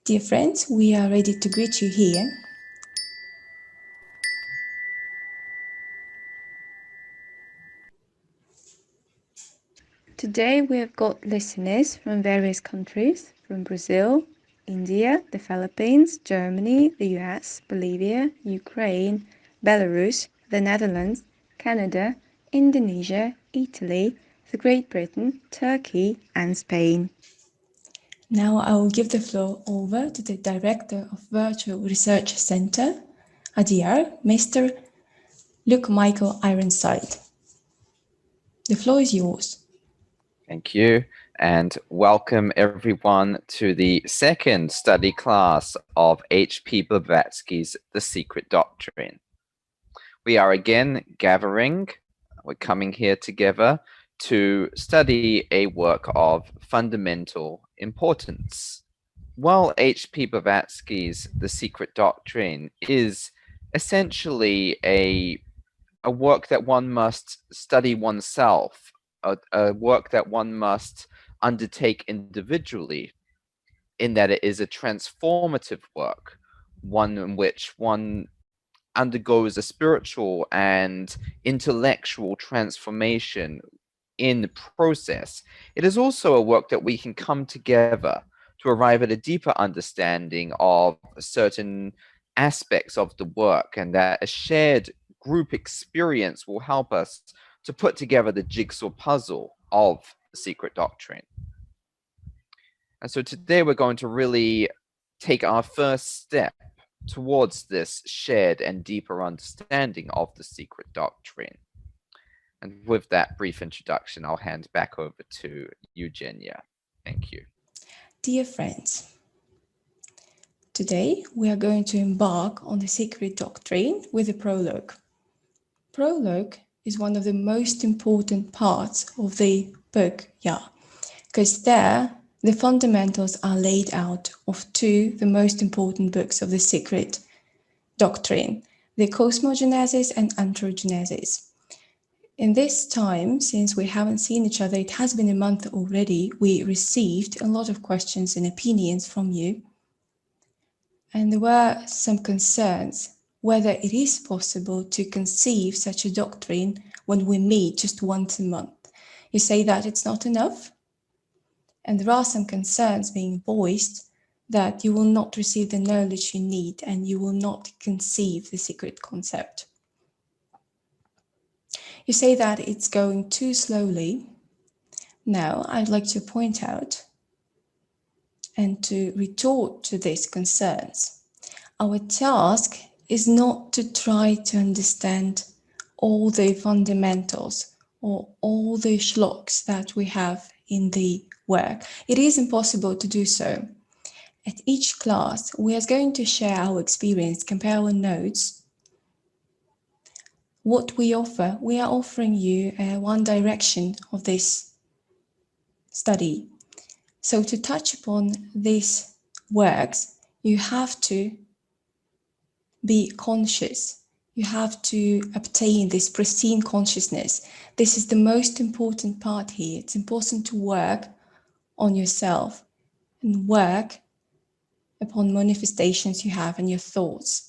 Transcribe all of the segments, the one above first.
Dear friends, we are ready to greet you here. Today we have got listeners from various countries, from Brazil, India, the Philippines, Germany, the US, Bolivia, Ukraine, Belarus, the Netherlands, Canada, Indonesia, Italy, the Great Britain, Turkey and Spain. Now I will give the floor over to the Director of Virtual Research Center, ADR, Mr. Luke Michael Ironside. The floor is yours. Thank you, and welcome everyone to the second study class of H.P. Blavatsky's The Secret Doctrine. We are again gathering, we're coming here together to study a work of fundamental importance. While H.P. Blavatsky's The Secret Doctrine is essentially a work that one must study oneself, a work that one must undertake individually, in that it is a transformative work, one in which one undergoes a spiritual and intellectual transformation in the process. It is also a work that we can come together to arrive at a deeper understanding of certain aspects of the work, and that a shared group experience will help us to put together the jigsaw puzzle of the Secret Doctrine. And so today we're going to really take our first step towards this shared and deeper understanding of the Secret Doctrine. And with that brief introduction, I'll hand back over to Eugenia. Thank you. Dear friends, today we are going to embark on the Secret Doctrine with a prologue. Prologue is one of the most important parts of the book, because there the fundamentals are laid out of two the most important books of the Secret Doctrine, the Cosmogenesis and Anthrogenesis. In this time, since we haven't seen each other, it has been a month already, we received a lot of questions and opinions from you. And there were some concerns whether it is possible to conceive such a doctrine when we meet just once a month. You say that it's not enough? And there are some concerns being voiced that you will not receive the knowledge you need and you will not conceive the secret concept. You say that it's going too slowly. Now, I'd like to point out and to retort to these concerns. Our task is not to try to understand all the fundamentals or all the shlokas that we have in the work. It is impossible to do so. At each class, we are going to share our experience, compare our notes. What we offer, we are offering you one direction of this study. So to touch upon these works, you have to be conscious. You have to obtain this pristine consciousness. This is the most important part here. It's important to work on yourself and work upon manifestations you have and your thoughts.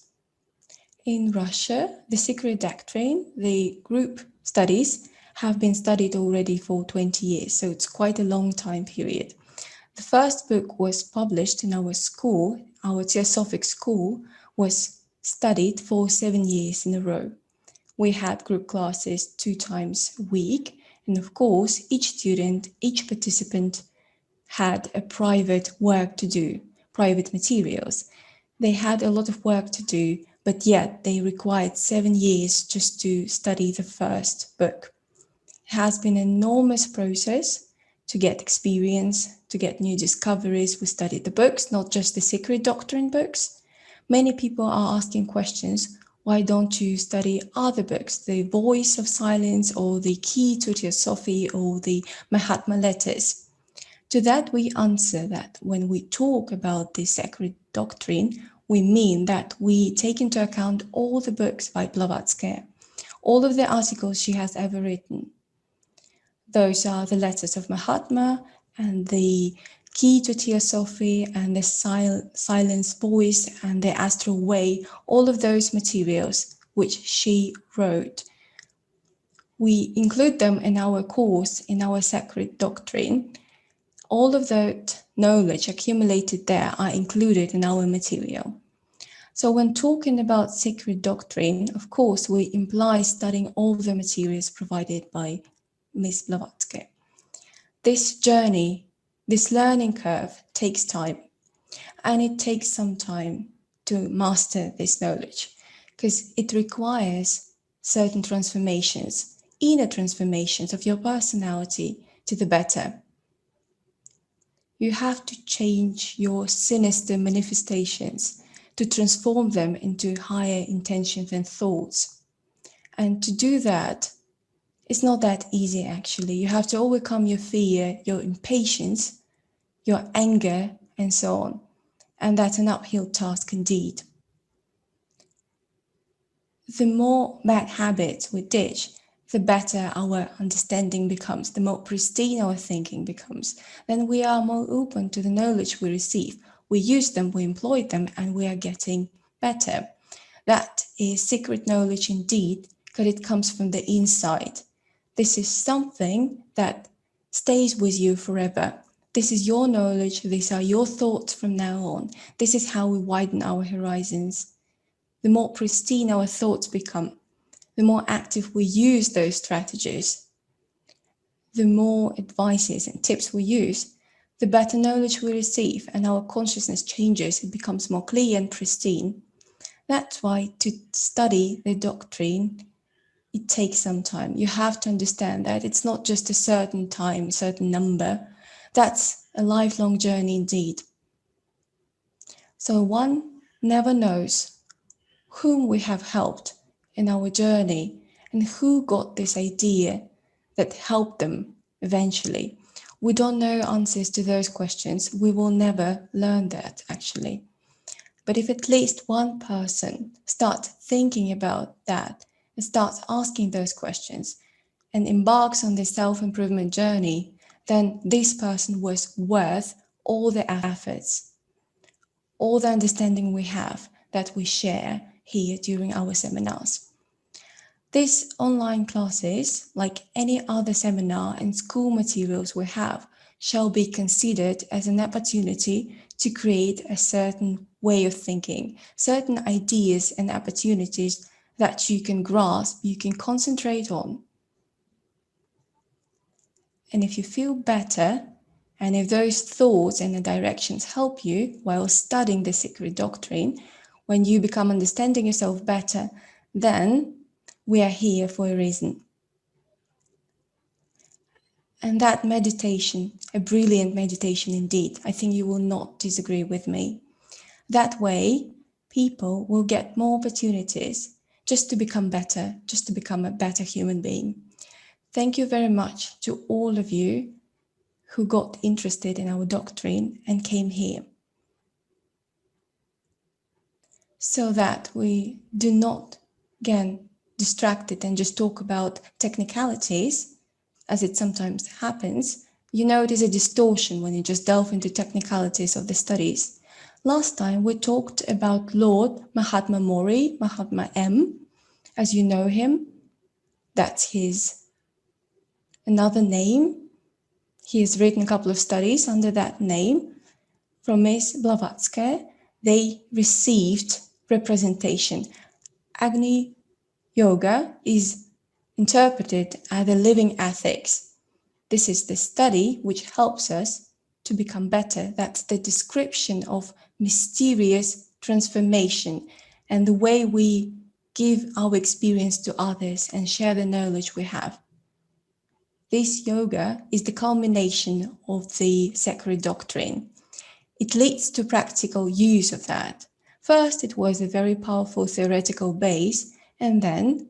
In Russia, the Secret Doctrine, the group studies, have been studied already for 20 years, so it's quite a long time period. The first book was published in our school, our Theosophic school was studied for 7 years in a row. We had group classes 2 times a week, and of course, each student, each participant had a private work to do, private materials. They had a lot of work to do, but yet they required 7 years just to study the first book. It has been an enormous process to get experience, to get new discoveries. We studied the books, not just the Secret Doctrine books. Many people are asking questions, why don't you study other books, the Voice of Silence or the Key to Theosophy or the Mahatma Letters? To that we answer that when we talk about the Secret Doctrine, we mean that we take into account all the books by Blavatsky, all of the articles she has ever written. Those are the letters of Mahatma and the Key to Theosophy and the Silence Voice and the Astral Way, all of those materials which she wrote. We include them in our course, in our Secret Doctrine. All of that knowledge accumulated there are included in our material. So when talking about Secret Doctrine, of course, we imply studying all the materials provided by Ms. Blavatsky. This journey, this learning curve takes time, and it takes some time to master this knowledge because it requires certain transformations, inner transformations of your personality to the better. You have to change your sinister manifestations to transform them into higher intentions and thoughts. And to do that, it's not that easy actually. You have to overcome your fear, your impatience, your anger, and so on. And that's an uphill task indeed. The more bad habits we ditch, the better our understanding becomes, the more pristine our thinking becomes. Then we are more open to the knowledge we receive. We use them, we employ them, and we are getting better. That is secret knowledge indeed, because it comes from the inside. This is something that stays with you forever. This is your knowledge, these are your thoughts from now on. This is how we widen our horizons. The more pristine our thoughts become, the more active we use those strategies, the more advices and tips we use, the better knowledge we receive and our consciousness changes, it becomes more clear and pristine. That's why to study the doctrine, it takes some time. You have to understand that it's not just a certain time, a certain number. That's a lifelong journey indeed. So one never knows whom we have helped in our journey and who got this idea that helped them eventually. We don't know answers to those questions. We will never learn that actually. But if at least one person starts thinking about that and starts asking those questions and embarks on this self-improvement journey, then this person was worth all the efforts, all the understanding we have that we share here during our seminars. These online classes, like any other seminar and school materials we have, shall be considered as an opportunity to create a certain way of thinking, certain ideas and opportunities that you can grasp, you can concentrate on. And if you feel better, and if those thoughts and the directions help you while studying the Secret Doctrine, when you become understanding yourself better, then we are here for a reason. And that meditation, a brilliant meditation indeed, I think you will not disagree with me. That way, people will get more opportunities just to become better, just to become a better human being. Thank you very much to all of you who got interested in our doctrine and came here, so that we do not get distracted and just talk about technicalities, as it sometimes happens. You know, it is a distortion when you just delve into technicalities of the studies. Last time we talked about Lord Mahatma Mori, Mahatma M, as you know him. That's his another name. He has written a couple of studies under that name. From Ms. Blavatsky, they received representation. Agni Yoga is interpreted as the living ethics. This is the study which helps us to become better. That's the description of mysterious transformation and the way we give our experience to others and share the knowledge we have. This yoga is the culmination of the Secret Doctrine. It leads to practical use of that. First, it was a very powerful theoretical base, and then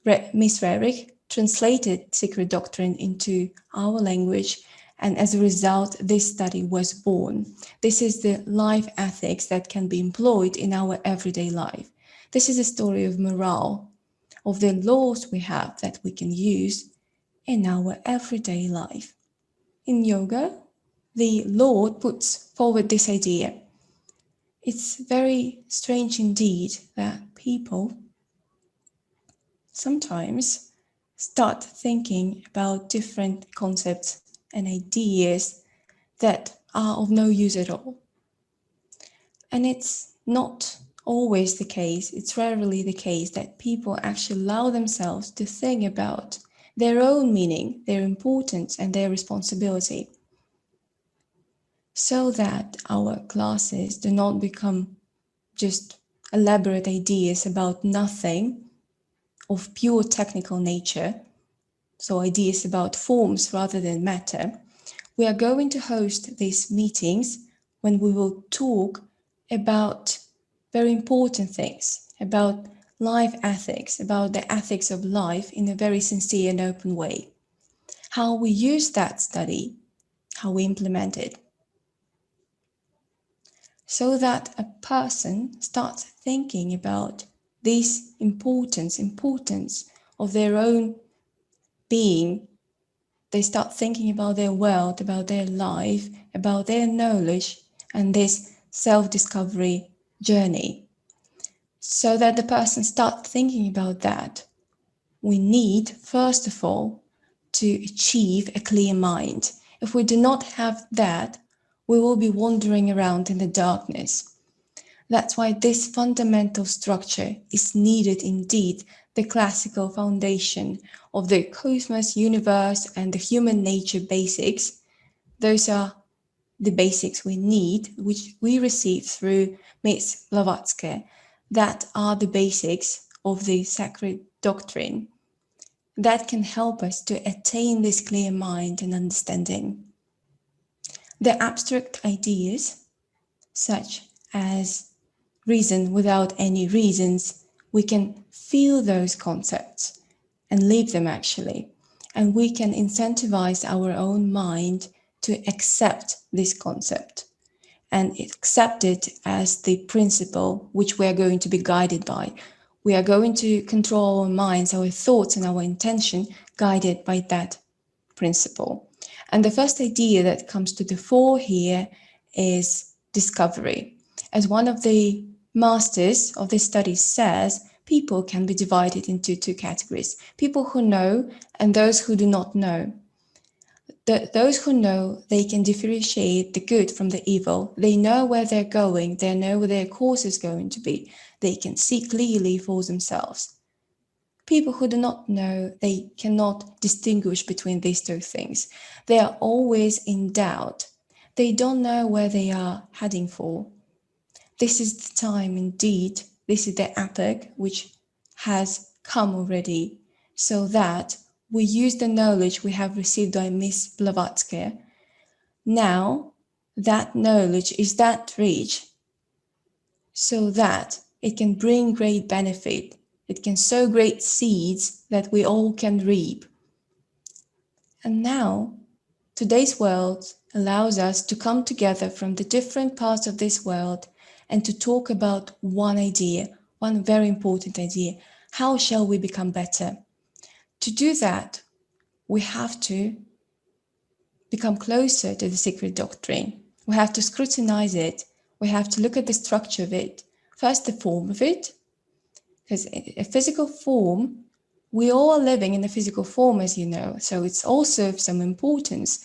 Ms. Rerich translated Secret Doctrine into our language, and as a result, this study was born. This is the life ethics that can be employed in our everyday life. This is a story of morale, of the laws we have that we can use in our everyday life. In yoga, the Lord puts forward this idea. It's very strange indeed that people sometimes start thinking about different concepts and ideas that are of no use at all. And it's not always the case, it's rarely the case that people actually allow themselves to think about their own meaning, their importance, and their responsibility, so that our classes do not become just elaborate ideas about nothing of pure technical nature, so ideas about forms rather than matter. We are going to host these meetings when we will talk about very important things, about life ethics, about the ethics of life in a very sincere and open way. How we use that study, how we implement it, so that a person starts thinking about this importance of their own being. They start thinking about their world, about their life, about their knowledge, and this self-discovery journey. So that the person starts thinking about that, we need, first of all, to achieve a clear mind. If we do not have that, we will be wandering around in the darkness. That's why this fundamental structure is needed indeed, the classical foundation of the cosmos, universe, and the human nature basics. Those are the basics we need, which we receive through Miss Blavatsky. That are the basics of the Secret Doctrine that can help us to attain this clear mind and understanding. The abstract ideas, such as reason without any reasons, we can feel those concepts and live them actually. And we can incentivize our own mind to accept this concept and accept it as the principle which we are going to be guided by. We are going to control our minds, our thoughts, and our intention guided by that principle. And the first idea that comes to the fore here is discovery. As one of the masters of this study says, people can be divided into two categories: people who know and those who do not know. Those who know, they can differentiate the good from the evil. They know where they're going. They know where their course is going to be. They can see clearly for themselves. People who do not know, they cannot distinguish between these two things. They are always in doubt. They don't know where they are heading for. This is the time indeed, this is the epoch which has come already, so that we use the knowledge we have received by Miss Blavatsky. Now, that knowledge is that rich, so that it can bring great benefit. It can sow great seeds that we all can reap. And now, today's world allows us to come together from the different parts of this world and to talk about one idea, one very important idea. How shall we become better? To do that, we have to become closer to the Secret Doctrine. We have to scrutinize it. We have to look at the structure of it. First, the form of it, because a physical form, we all are living in a physical form, as you know, so it's also of some importance.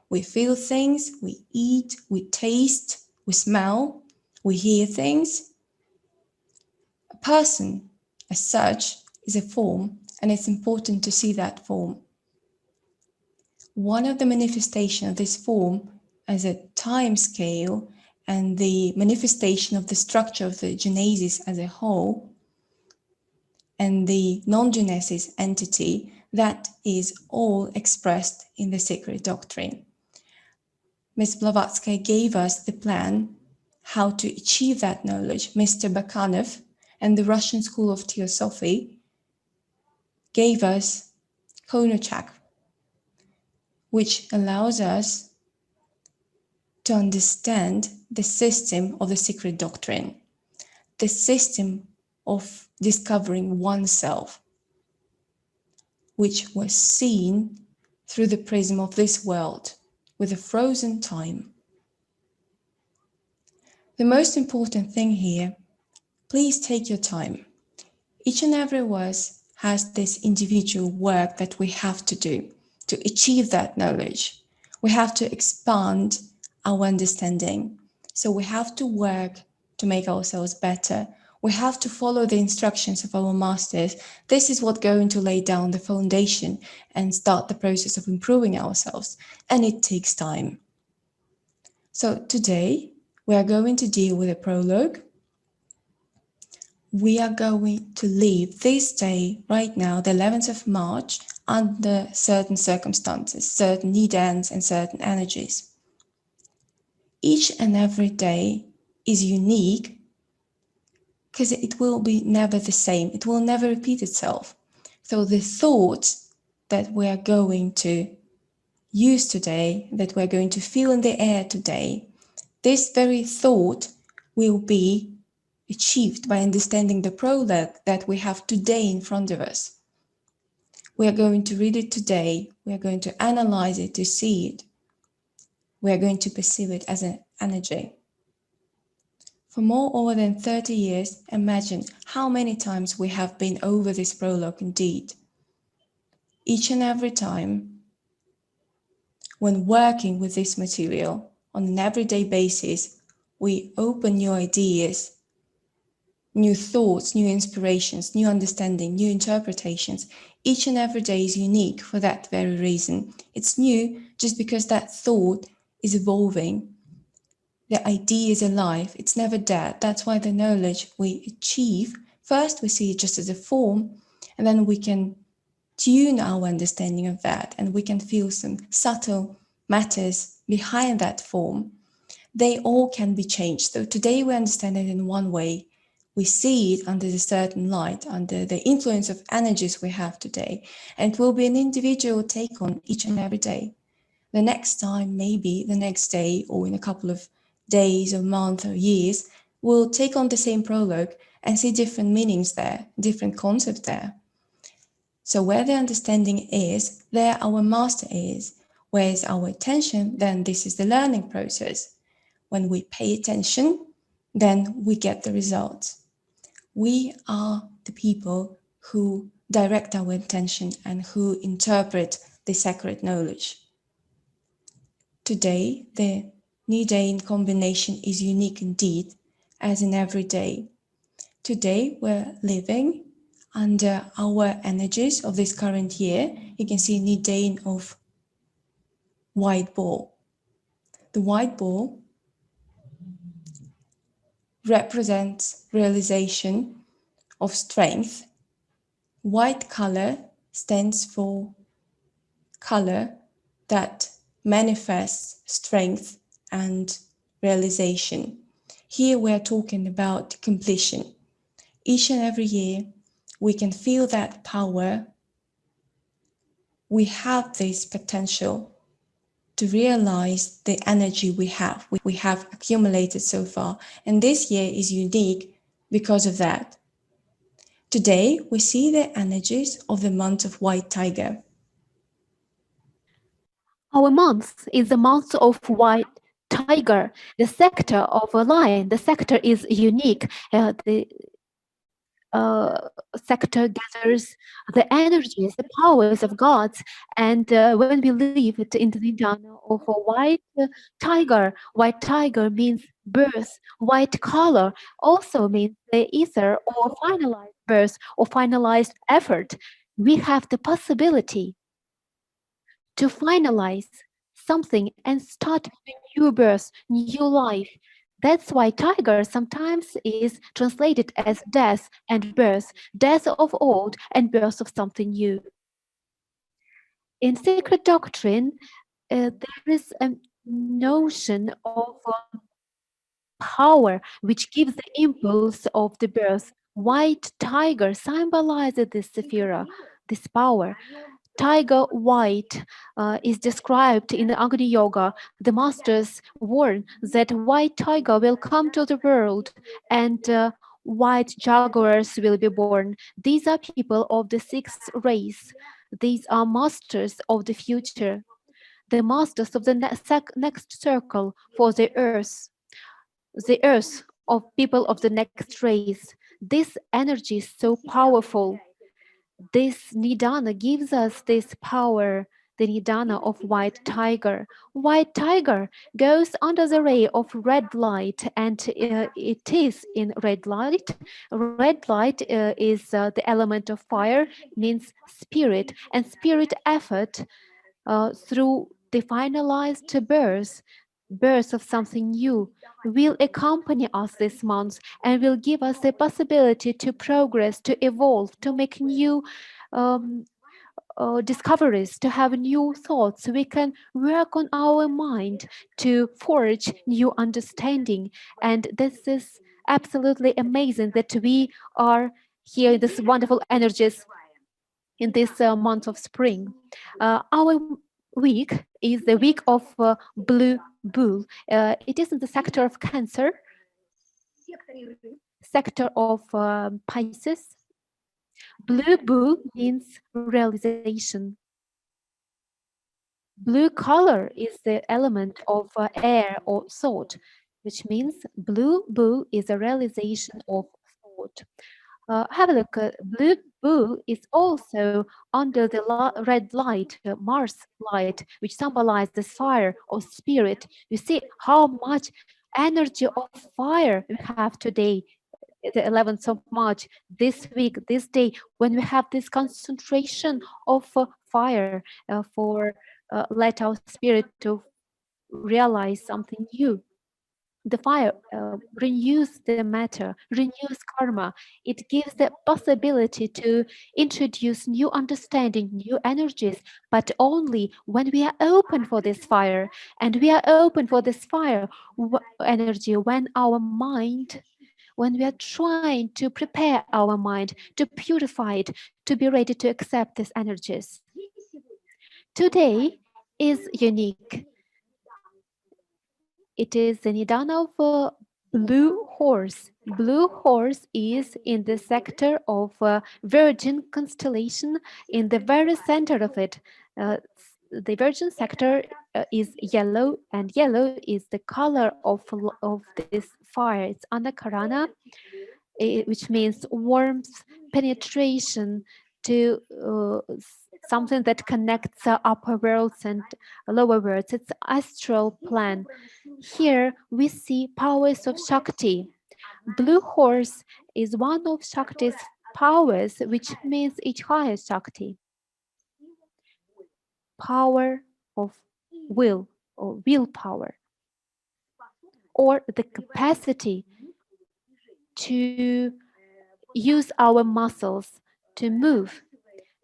We feel things, we eat, we taste, we smell, we hear things. A person, as such, is a form, and it's important to see that form. One of the manifestations of this form as a time scale and the manifestation of the structure of the genesis as a whole and the non-genesis entity, that is all expressed in the Secret Doctrine. Ms. Blavatsky gave us the plan how to achieve that knowledge. Mr. Bakanov and the Russian School of Theosophy gave us Konochak, which allows us to understand the system of the Secret Doctrine, the system of discovering oneself, which was seen through the prism of this world, with a frozen time. The most important thing here, please take your time. Each and every one of us has this individual work that we have to do to achieve that knowledge. We have to expand our understanding. So we have to work to make ourselves better. We have to follow the instructions of our masters. This is what's going to lay down the foundation and start the process of improving ourselves. And it takes time. So today we are going to deal with a prologue. We are going to live this day right now, the 11th of March, under certain circumstances, certain need ends and certain energies. Each and every day is unique because it will be never the same. It will never repeat itself. So the thoughts that we are going to use today, that we're going to feel in the air today, this very thought will be achieved by understanding the prologue that we have today in front of us. We are going to read it today. We are going to analyze it to see it. We are going to perceive it as an energy. For more than 30 years, imagine how many times we have been over this prologue indeed. Each and every time, when working with this material on an everyday basis, we open new ideas, new thoughts, new inspirations, new understanding, new interpretations. Each and every day is unique for that very reason. It's new just because that thought is evolving. The idea is alive. It's never dead. That's why the knowledge we achieve, first we see it just as a form, and then we can tune our understanding of that, and we can feel some subtle matters behind that form. They all can be changed. So today we understand it in one way. We see it under a certain light, under the influence of energies we have today. And it will be an individual take on each and every day. The next time, maybe the next day, or in a couple of days or months or years, we'll take on the same prologue and see different meanings there, different concepts there. So where the understanding is, there our master is. Where is our attention, then this is the learning process. When we pay attention, then we get the results. We are the people who direct our attention and who interpret the sacred knowledge. Today, the new day in combination is unique indeed, as in every day. Today, we're living under our energies of this current year. You can see new day of white ball. The white ball represents realization of strength. White color stands for color that manifests strength and realization. Here we are talking about completion. Each and every year we can feel that power. We have this potential to realize the energy we have accumulated so far. And this year is unique because of that. Today, we see the energies of the month of White Tiger. Our month is the month of White Tiger, the sector of a lion. The sector is unique. The sector gathers the energies, the powers of gods. And when we live in the Nirvana of a white tiger means birth. White color also means the ether or finalized birth or finalized effort. We have the possibility to finalize something and start a new birth, new life. That's why tiger sometimes is translated as death and birth, death of old and birth of something new. In Secret Doctrine, there is a notion of power which gives the impulse of the birth. White tiger symbolizes this sephira, this power. Tiger white is described in the Agni Yoga. The masters warn that white tiger will come to the world and white jaguars will be born. These are people of the sixth race. These are masters of the future. the masters of the next circle for the earth of people of the next race. This energy is so powerful. This Nidana gives us this power, the Nidana of white tiger. White tiger goes under the ray of red light, and it is in red light. Red light is the element of fire, means spirit, and spirit effort through the finalized birth of something new, will accompany us this month and will give us the possibility to progress, to evolve, to make new um, discoveries, to have new thoughts. We can work on our mind to forge new understanding. And this is absolutely amazing that we are here in this wonderful energies in this month of spring. Our week is the week of Blue Bull. It is in the sector of Cancer, sector of Pisces. Blue Bull means realization. Blue color is the element of air or thought, which means blue bull is a realization of thought. Have a look. Blue bull is also under the red light, Mars light, which symbolizes fire or spirit. You see how much energy of fire we have today, the 11th of March, this week, this day, when we have this concentration of fire for let our spirit to realize something new. The fire renews the matter, renews karma. It gives the possibility to introduce new understanding, new energies, but only when we are open for this fire. And we are open for this fire energy when our mind, when we are trying to prepare our mind, to purify it, to be ready to accept these energies. Today is unique. It is the Nidana of Blue Horse. Blue Horse is in the sector of Virgin constellation, in the very center of it. The Virgin sector is yellow, and yellow is the color of this fire. It's Anakarana, which means warmth, penetration to something that connects upper worlds and lower worlds. It's astral plan. Here we see powers of Shakti. Blue horse is one of Shakti's powers, which means each higher Shakti. Power of will or willpower, or the capacity to use our muscles to move.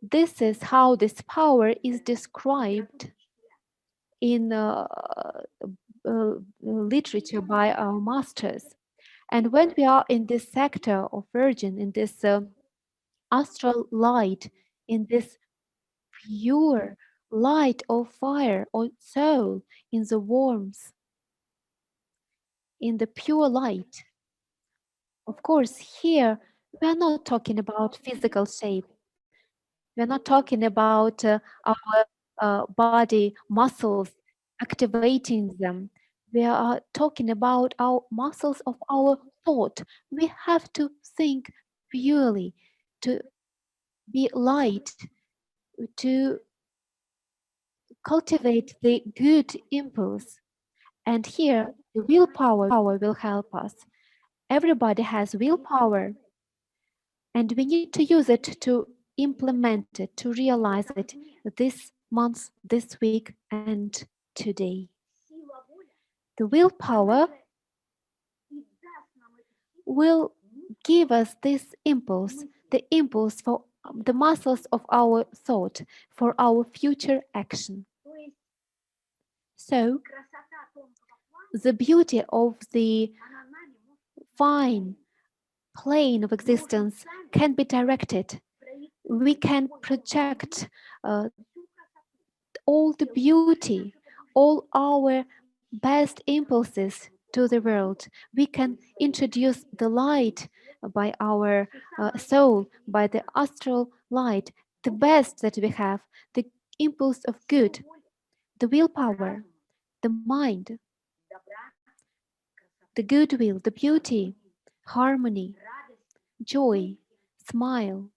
This is how this power is described in literature by our masters. And when we are in this sector of Virgin, in this astral light, in this pure light of fire or soul, in the warmth, in the pure light, of course, here we are not talking about physical shape. We are not talking about our body muscles, activating them. We are talking about our muscles of our thought. We have to think purely, to be light, to cultivate the good impulse. And here, the willpower will help us. Everybody has willpower, and we need to use it to implement it, to realize it this month, this week, and today. The willpower will give us this impulse, the impulse for the muscles of our thought, for our future action. So, the beauty of the fine plane of existence can be directed. We can project all the beauty, all our best impulses to the world. We can introduce the light by our soul, by the astral light, the best that we have, the impulse of good. the willpower, the mind, the goodwill, the beauty, harmony, joy, smile.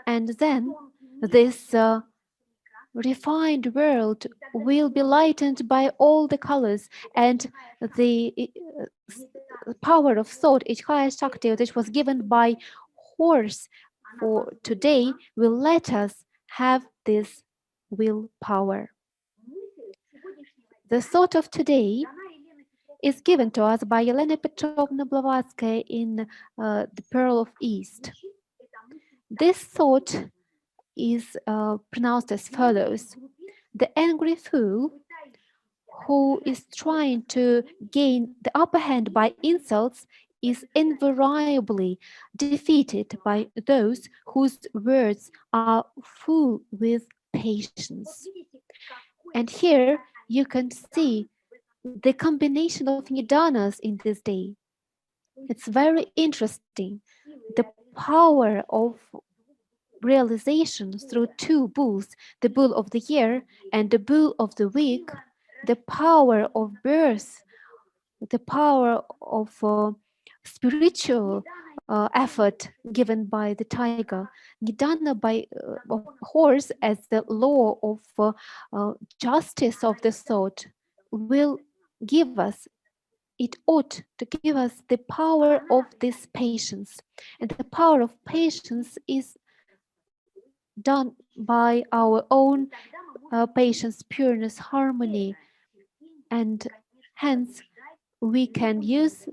And then this refined world will be lightened by all the colors, and the power of thought, each higher Shakti, which was given by horse for today, will let us have this willpower. The thought of today is given to us by Elena Petrovna Blavatsky in The Pearl of East. This thought is pronounced as follows: the angry fool who is trying to gain the upper hand by insults is invariably defeated by those whose words are full with patience. And here you can see the combination of nidanas in this day. It's very interesting. The power of realization through two bulls, the bull of the year and the bull of the week, the power of birth, the power of spiritual effort given by the tiger, nidana by horse as the law of justice of the thought, will give us, it ought to give us the power of this patience. And the power of patience is done by our own patience, pureness, harmony, and hence we can use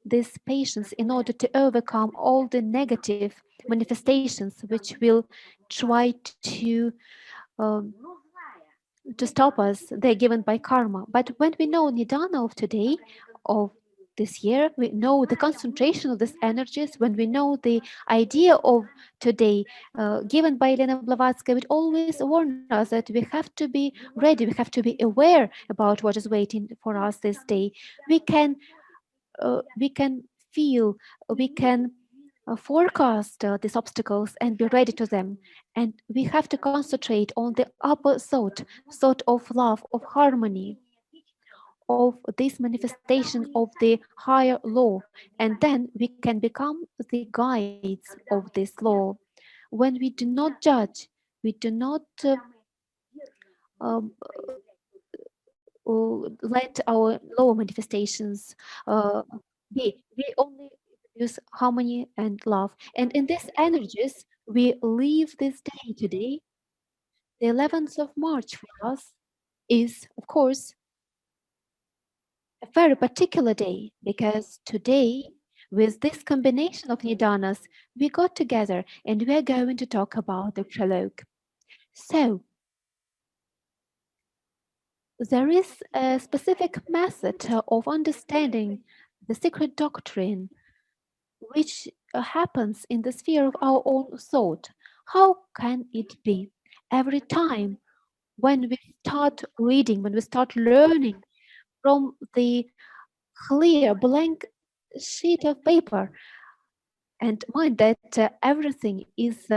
this patience in order to overcome all the negative manifestations which will try to stop us. They're given by karma. But when we know nidana of today, of this year, we know the concentration of these energies. When we know the idea of today given by Elena Blavatsky, it always warns us that we have to be ready, we have to be aware about what is waiting for us this day. We can feel, we can forecast these obstacles and be ready to them. And we have to concentrate on the upper thought of love, of harmony, of this manifestation of the higher law. And then we can become the guides of this law. When we do not judge, we do not let our lower manifestations be. We only use harmony and love. And in these energies, we live this day today. The 11th of March for us is, of course, a very particular day, because today, with this combination of nidanas, we got together and we are going to talk about the prologue. So, there is a specific method of understanding the secret doctrine which happens in the sphere of our own thought. How can it be? Every time when we start reading, when we start learning from the clear blank sheet of paper, and mind that everything is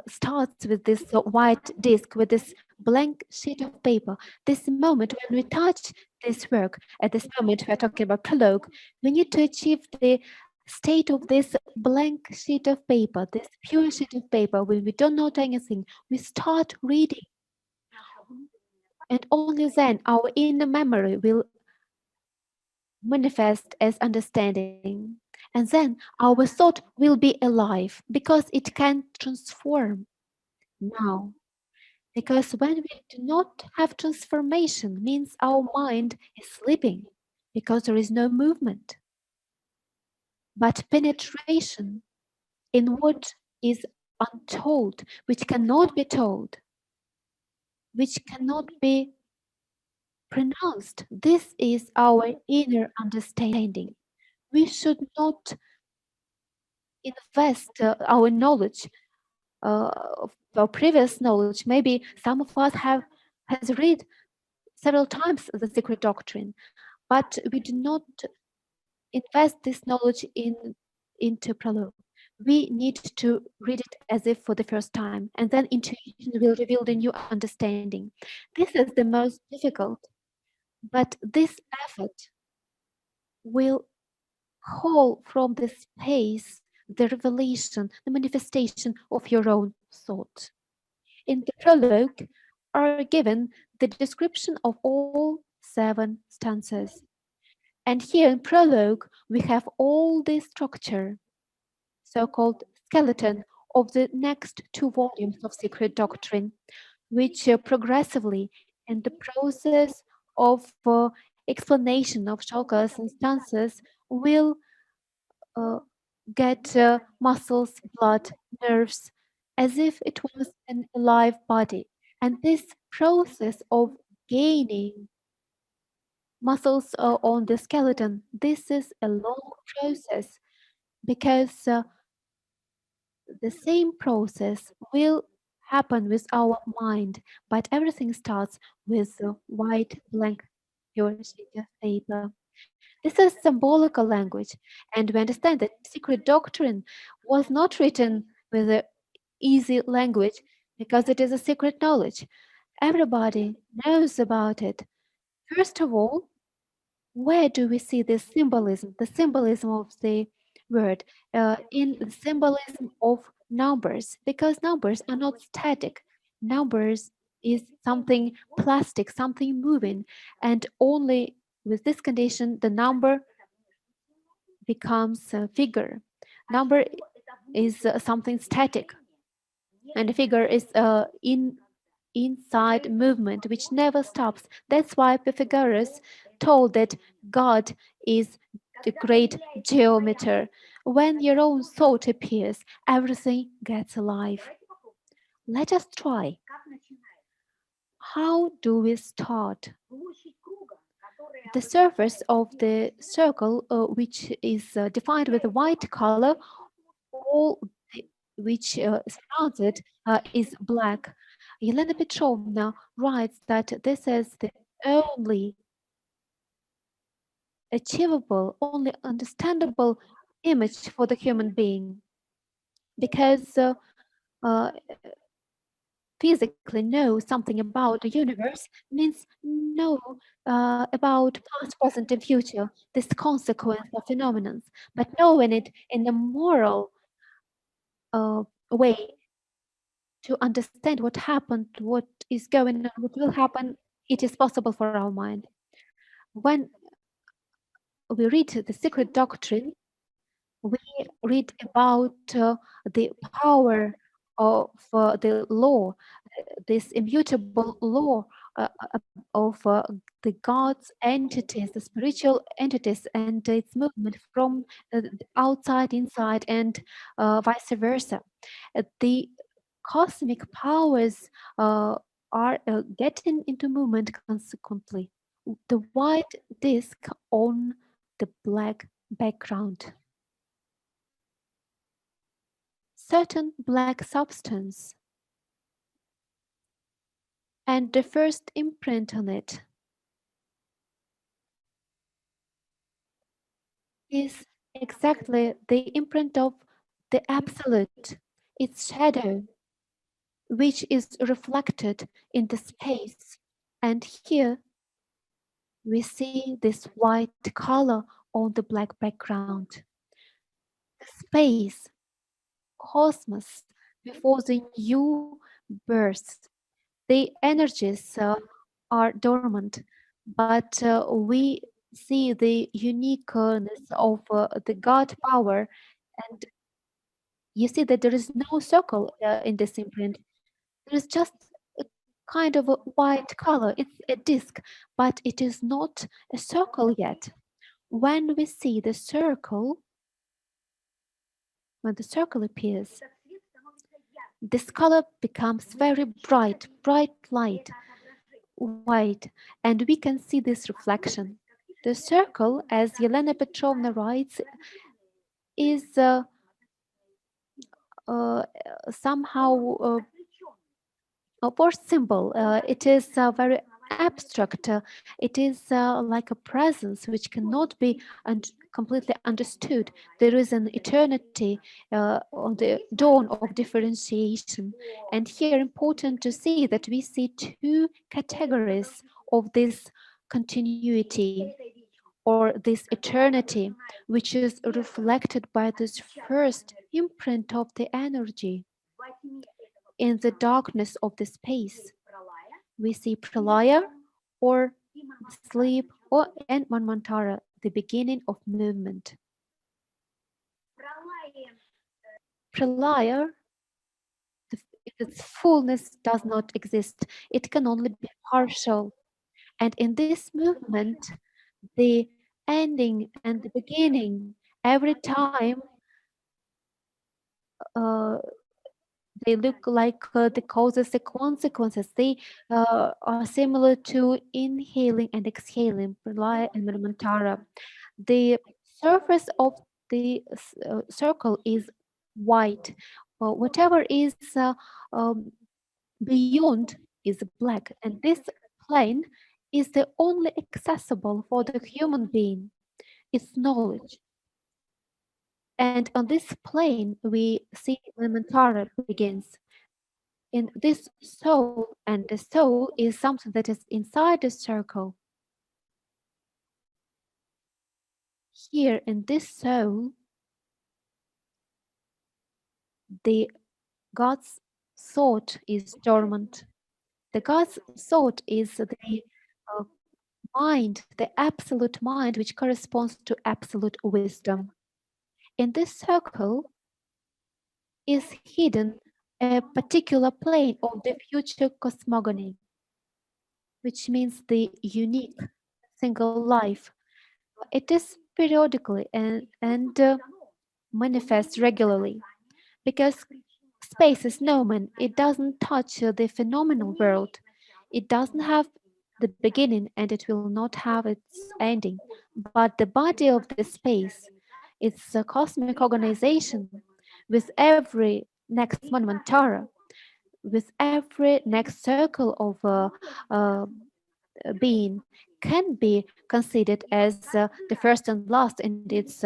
starts with this white disk, with this blank sheet of paper. This moment when we touch this work, at this moment we are talking about prologue, we need to achieve the state of this blank sheet of paper, this pure sheet of paper, when we don't know anything. We start reading, and only then our inner memory will manifest as understanding. And then our thought will be alive because it can transform now. Because when we do not have transformation, means our mind is sleeping because there is no movement. But penetration in what is untold, which cannot be told, which cannot be pronounced, this is our inner understanding. We should not invest our knowledge, our previous knowledge. Maybe some of us has read several times the Secret Doctrine, but we do not invest this knowledge into Prologue. we need to read it as if for the first time, and then intuition will reveal the new understanding. This is the most difficult, but this effort will hold from the space the revelation, the manifestation of your own thought. In the prologue are given the description of all 7 stanzas. And here in prologue, we have all the structure, so-called skeleton, of the next 2 volumes of Secret Doctrine, which progressively, in the process of explanation of shlokas and stanzas, will uh, get muscles, blood, nerves, as if it was an alive body. And this process of gaining muscles on the skeleton, this is a long process because the same process will happen with our mind, but everything starts with white blank pure sheet of paper. This is symbolical language, and we understand that secret doctrine was not written with a easy language because it is a secret knowledge. Everybody knows about it. First of all, where do we see this symbolism, the symbolism of the word, in the symbolism of numbers? Because numbers are not static. Numbers is something plastic, something moving, and only with this condition the number becomes a figure. Number is something static, and a figure is inside movement which never stops. That's why Pythagoras told that God is the great geometer. When your own thought appears, everything gets alive. Let us try. How do we start? The surface of the circle, which is defined with a white color, all which surrounds it is black. Elena Petrovna writes that this is the only achievable, only understandable image for the human being, because uh, physically know something about the universe means know about past, present, and future, this consequence of phenomena. But knowing it in a moral way to understand what happened, what is going on, what will happen, it is possible for our mind. When we read the Secret Doctrine, we read about the power of the law, this immutable law of the God's entities, the spiritual entities, and its movement from outside, inside, and vice versa. The cosmic powers are getting into movement consequently. The white disk on the black background. Certain black substance and the first imprint on it is exactly the imprint of the Absolute, its shadow, which is reflected in the space. And here we see this white color on the black background. The space, cosmos, before the new birth. The energies are dormant, but we see the uniqueness of the God power, and you see that there is no circle in this imprint. There is just a kind of a white color. It's a disk, but it is not a circle yet. When we see the circle, when the circle appears, this color becomes very bright, bright light, white, and we can see this reflection. The circle, as Yelena Petrovna writes, is uh, somehow a force symbol. It is very abstract. It is like a presence which cannot be completely understood. There is an eternity on the dawn of differentiation. And here important to see that we see two categories of this continuity or this eternity, which is reflected by this first imprint of the energy in the darkness of the space. We see Pralaya or sleep or and Manvantara, the beginning of movement. Pralaya, its fullness does not exist. It can only be partial. And in this movement, the ending and the beginning, every time uh, they look like the causes and consequences. They are similar to inhaling and exhaling, Pralaya and Manvantara. The surface of the circle is white. Whatever is beyond is black, and this plane is the only accessible for the human being. It's knowledge. And on this plane, we see Manvantara begins. In this soul, and the soul is something that is inside the circle. Here in this soul, the God's thought is dormant. The God's thought is the uh, mind, the absolute mind, which corresponds to absolute wisdom. In this circle is hidden a particular plane of the future cosmogony, which means the unique single life. It is periodically and manifests regularly because space is known. It doesn't touch the phenomenal world. It doesn't have the beginning and it will not have its ending. But the body of the space, it's a cosmic organization with every next Manvantara, with every next circle of being can be considered as the first and last in its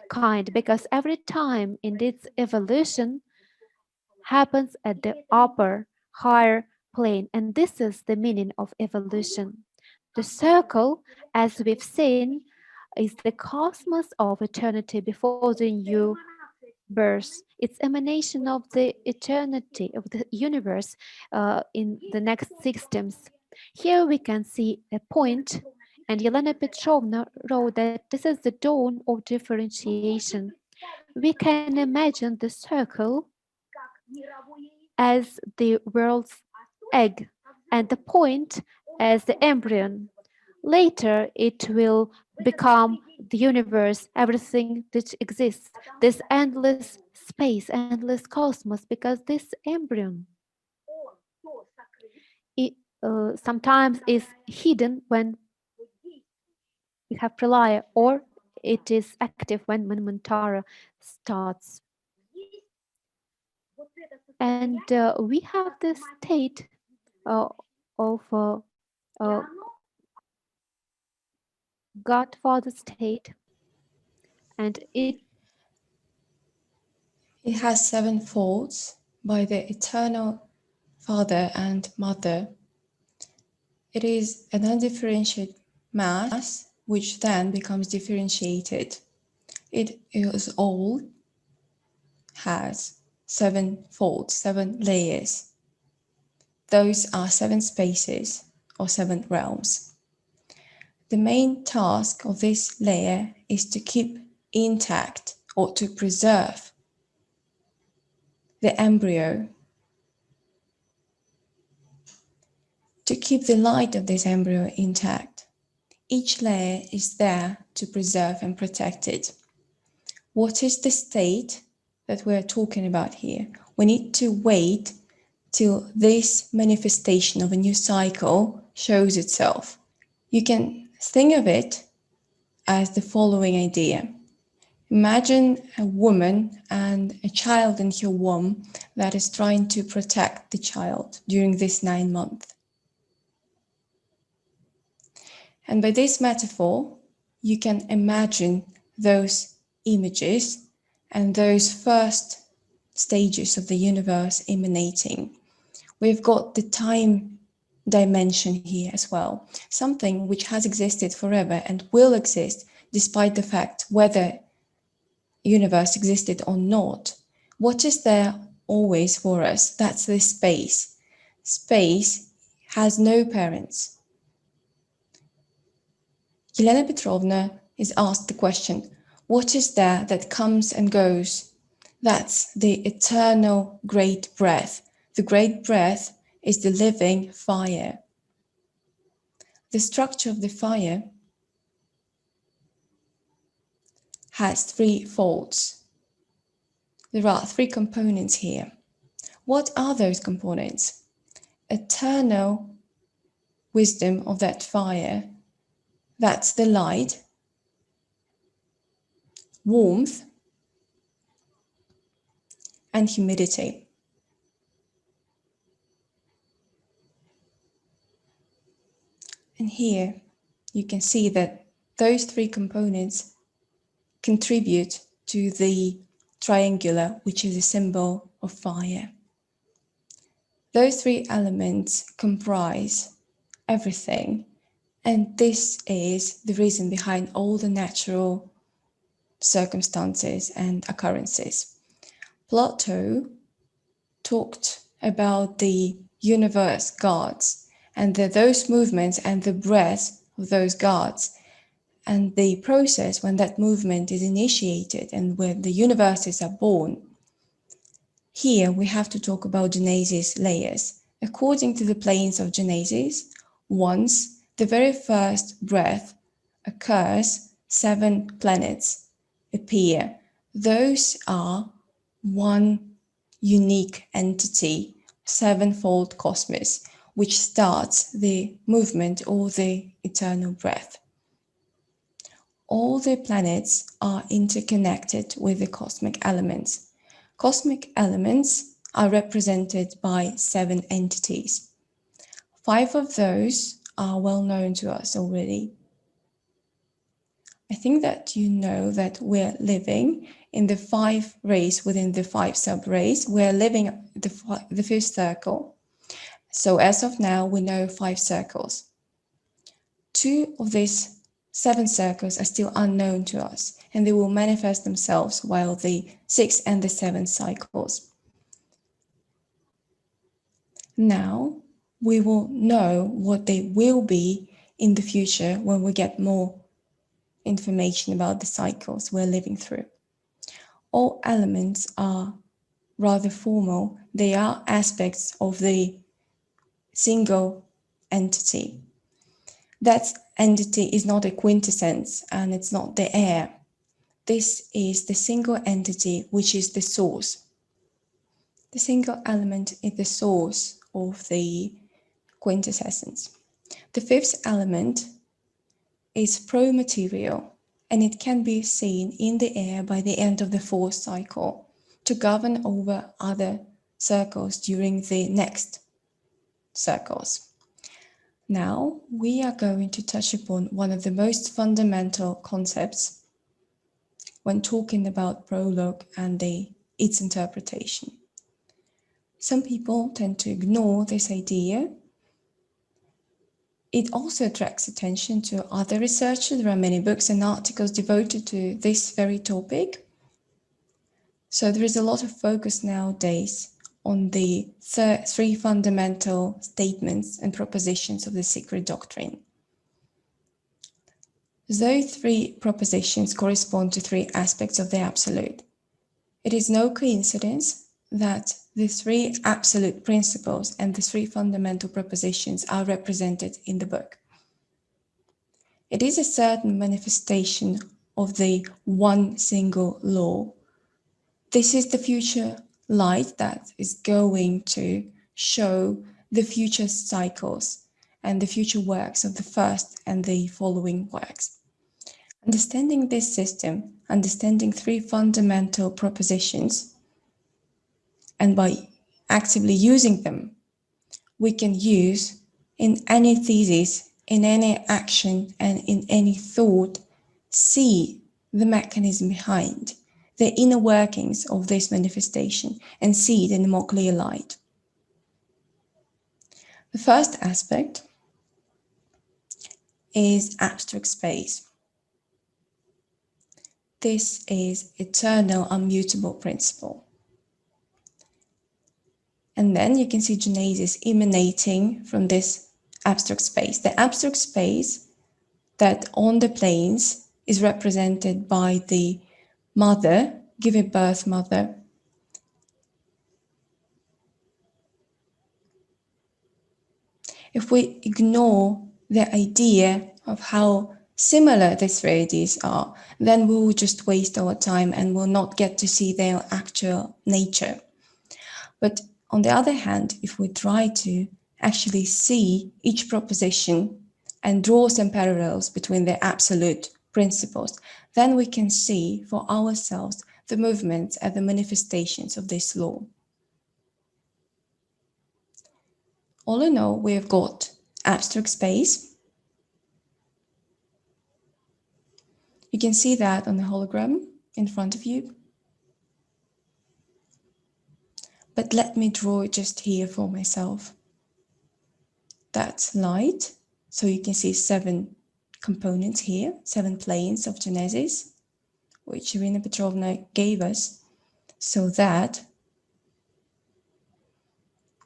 kind because every time in its evolution happens at the upper, higher plane, and this is the meaning of evolution. The circle, as we've seen, is the cosmos of eternity before the new birth. It's emanation of the eternity of the universe in the next systems. Here we can see a point, and Yelena Petrovna wrote that this is the dawn of differentiation. We can imagine the circle as the world's egg and the point as the embryo. Later, it will become the universe, everything that exists, this endless space, endless cosmos, because this embryo sometimes is hidden when we have Pralaya, or it is active when Manvantara starts. And we have this state of Godfather state, and it has 7 folds by the eternal Father and Mother. It is an undifferentiated mass, which then becomes differentiated. It is all has 7 folds, 7 layers. Those are 7 spaces or 7 realms. The main task of this layer is to keep intact or to preserve the embryo, to keep the light of this embryo intact. Each layer is there to preserve and protect it. What is the state that we're talking about here? We need to wait till this manifestation of a new cycle shows itself. You can think of it as the following idea. Imagine a woman and a child in her womb that is trying to protect the child during this 9 months. And by this metaphor, you can imagine those images and those first stages of the universe emanating. We've got the time dimension here as well, something which has existed forever and will exist despite the fact whether universe existed or not. What is there always for us? That's the space. Space has no parents. Elena Petrovna is asked the question, what is there that comes and goes? That's the eternal great breath. The great breath is the living fire. The structure of the fire has three folds. There are three components here. What are those components? Eternal wisdom of that fire, that's the light, warmth, and humidity. And here you can see that those three components contribute to the triangular, which is a symbol of fire. Those three elements comprise everything, and this is the reason behind all the natural circumstances and occurrences. Plato talked about the universe gods and those movements and the breath of those gods and the process when that movement is initiated and when the universes are born. Here we have to talk about genesis layers. According to the planes of genesis, once the very first breath occurs, 7 planets appear. Those are one unique entity, sevenfold cosmos, which starts the movement or the eternal breath. All the planets are interconnected with the cosmic elements. Cosmic elements are represented by 7 entities. 5 of those are well known to us already. I think that you know that we're living in the 5 rays within the 5 sub-rays. We're living the 5th circle. So as of now, we know 5 circles. 2 of these 7 circles are still unknown to us, and they will manifest themselves while the 6th and the 7th cycles. Now, we will know what they will be in the future when we get more information about the cycles we're living through. All elements are rather formal. They are aspects of the single entity. That entity is not a quintessence and it's not the air. This is the single entity which is the source. The single element is the source of the quintessence. The 5th element is pro-material, and it can be seen in the air by the end of the 4th cycle to govern over other circles during the next circles. Now we are going to touch upon one of the most fundamental concepts when talking about Prologue and its interpretation. Some people tend to ignore this idea. It also attracts attention to other research. There are many books and articles devoted to this very topic. So there is a lot of focus nowadays on the 3 fundamental statements and propositions of the Secret Doctrine. Those 3 propositions correspond to 3 aspects of the Absolute. It is no coincidence that the 3 absolute principles and the 3 fundamental propositions are represented in the book. It is a certain manifestation of the one single law. This is the future light that is going to show the future cycles and the future works of the first and the following works. Understanding this system, understanding 3 fundamental propositions, and by actively using them, we can use in any thesis in any action and in any thought, see the mechanism behind, the inner workings of this manifestation, and see it in a more clear light. The first aspect is abstract space. This is eternal, immutable principle. And then you can see genesis emanating from this abstract space. The abstract space that on the planes is represented by the mother, giving birth mother. If we ignore the idea of how similar these three ideas are, then we will just waste our time and will not get to see their actual nature. But on the other hand, if we try to actually see each proposition and draw some parallels between the absolute principles, then we can see for ourselves the movements and the manifestations of this law. All in all, we have got abstract space. You can see that on the hologram in front of you. But let me draw it just here for myself. That's light. So you can see 7 components here, 7 planes of genesis, which Irina Petrovna gave us, so that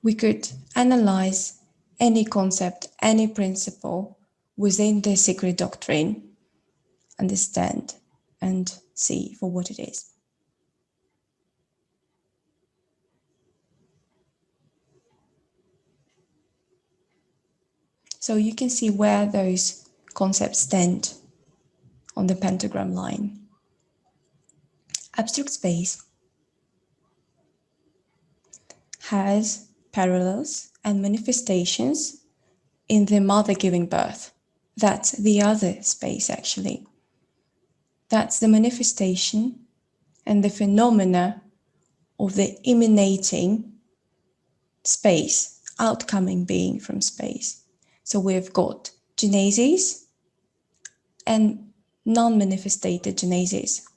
we could analyze any concept, any principle within the Secret Doctrine, understand and see for what it is. So you can see where those concepts stand on the pentagram line. Abstract space has parallels and manifestations in the mother giving birth. That's the other space, actually. That's the manifestation and the phenomena of the emanating space, outcoming being from space. So we've got genesis and non-manifested genesis.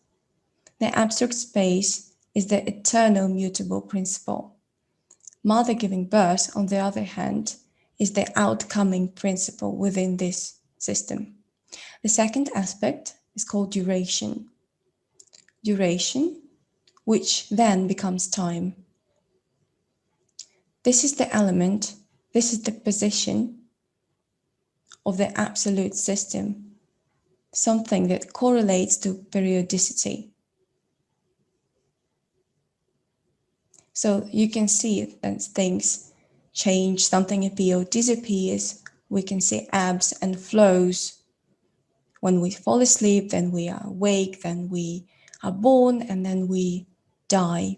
The abstract space is the eternal mutable principle. Mother giving birth, on the other hand, is the outcoming principle within this system. The second aspect is called duration. Duration, which then becomes time. This is the element, this is the position of the absolute system, something that correlates to periodicity. So you can see that things change, something appears, disappears. We can see ebbs and flows. When we fall asleep, then we are awake, then we are born, and then we die.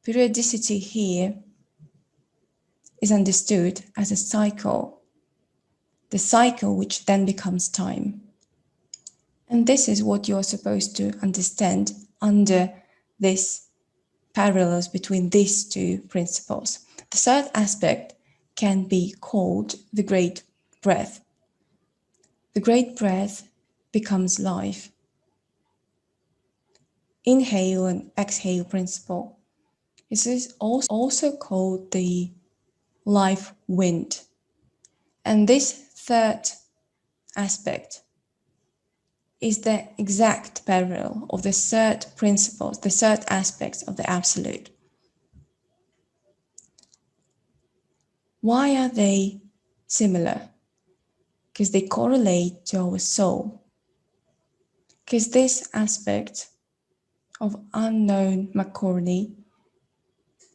Periodicity here is understood as a cycle, the cycle which then becomes time. And this is what you're supposed to understand under this parallels between these two principles. The third aspect can be called the great breath. The great breath becomes life. Inhale and exhale principle. This is also called the life wind. And this third aspect is the exact parallel of the third principles, the third aspects of the absolute. Why are they similar? Because they correlate to our soul. Because this aspect of unknown Makorni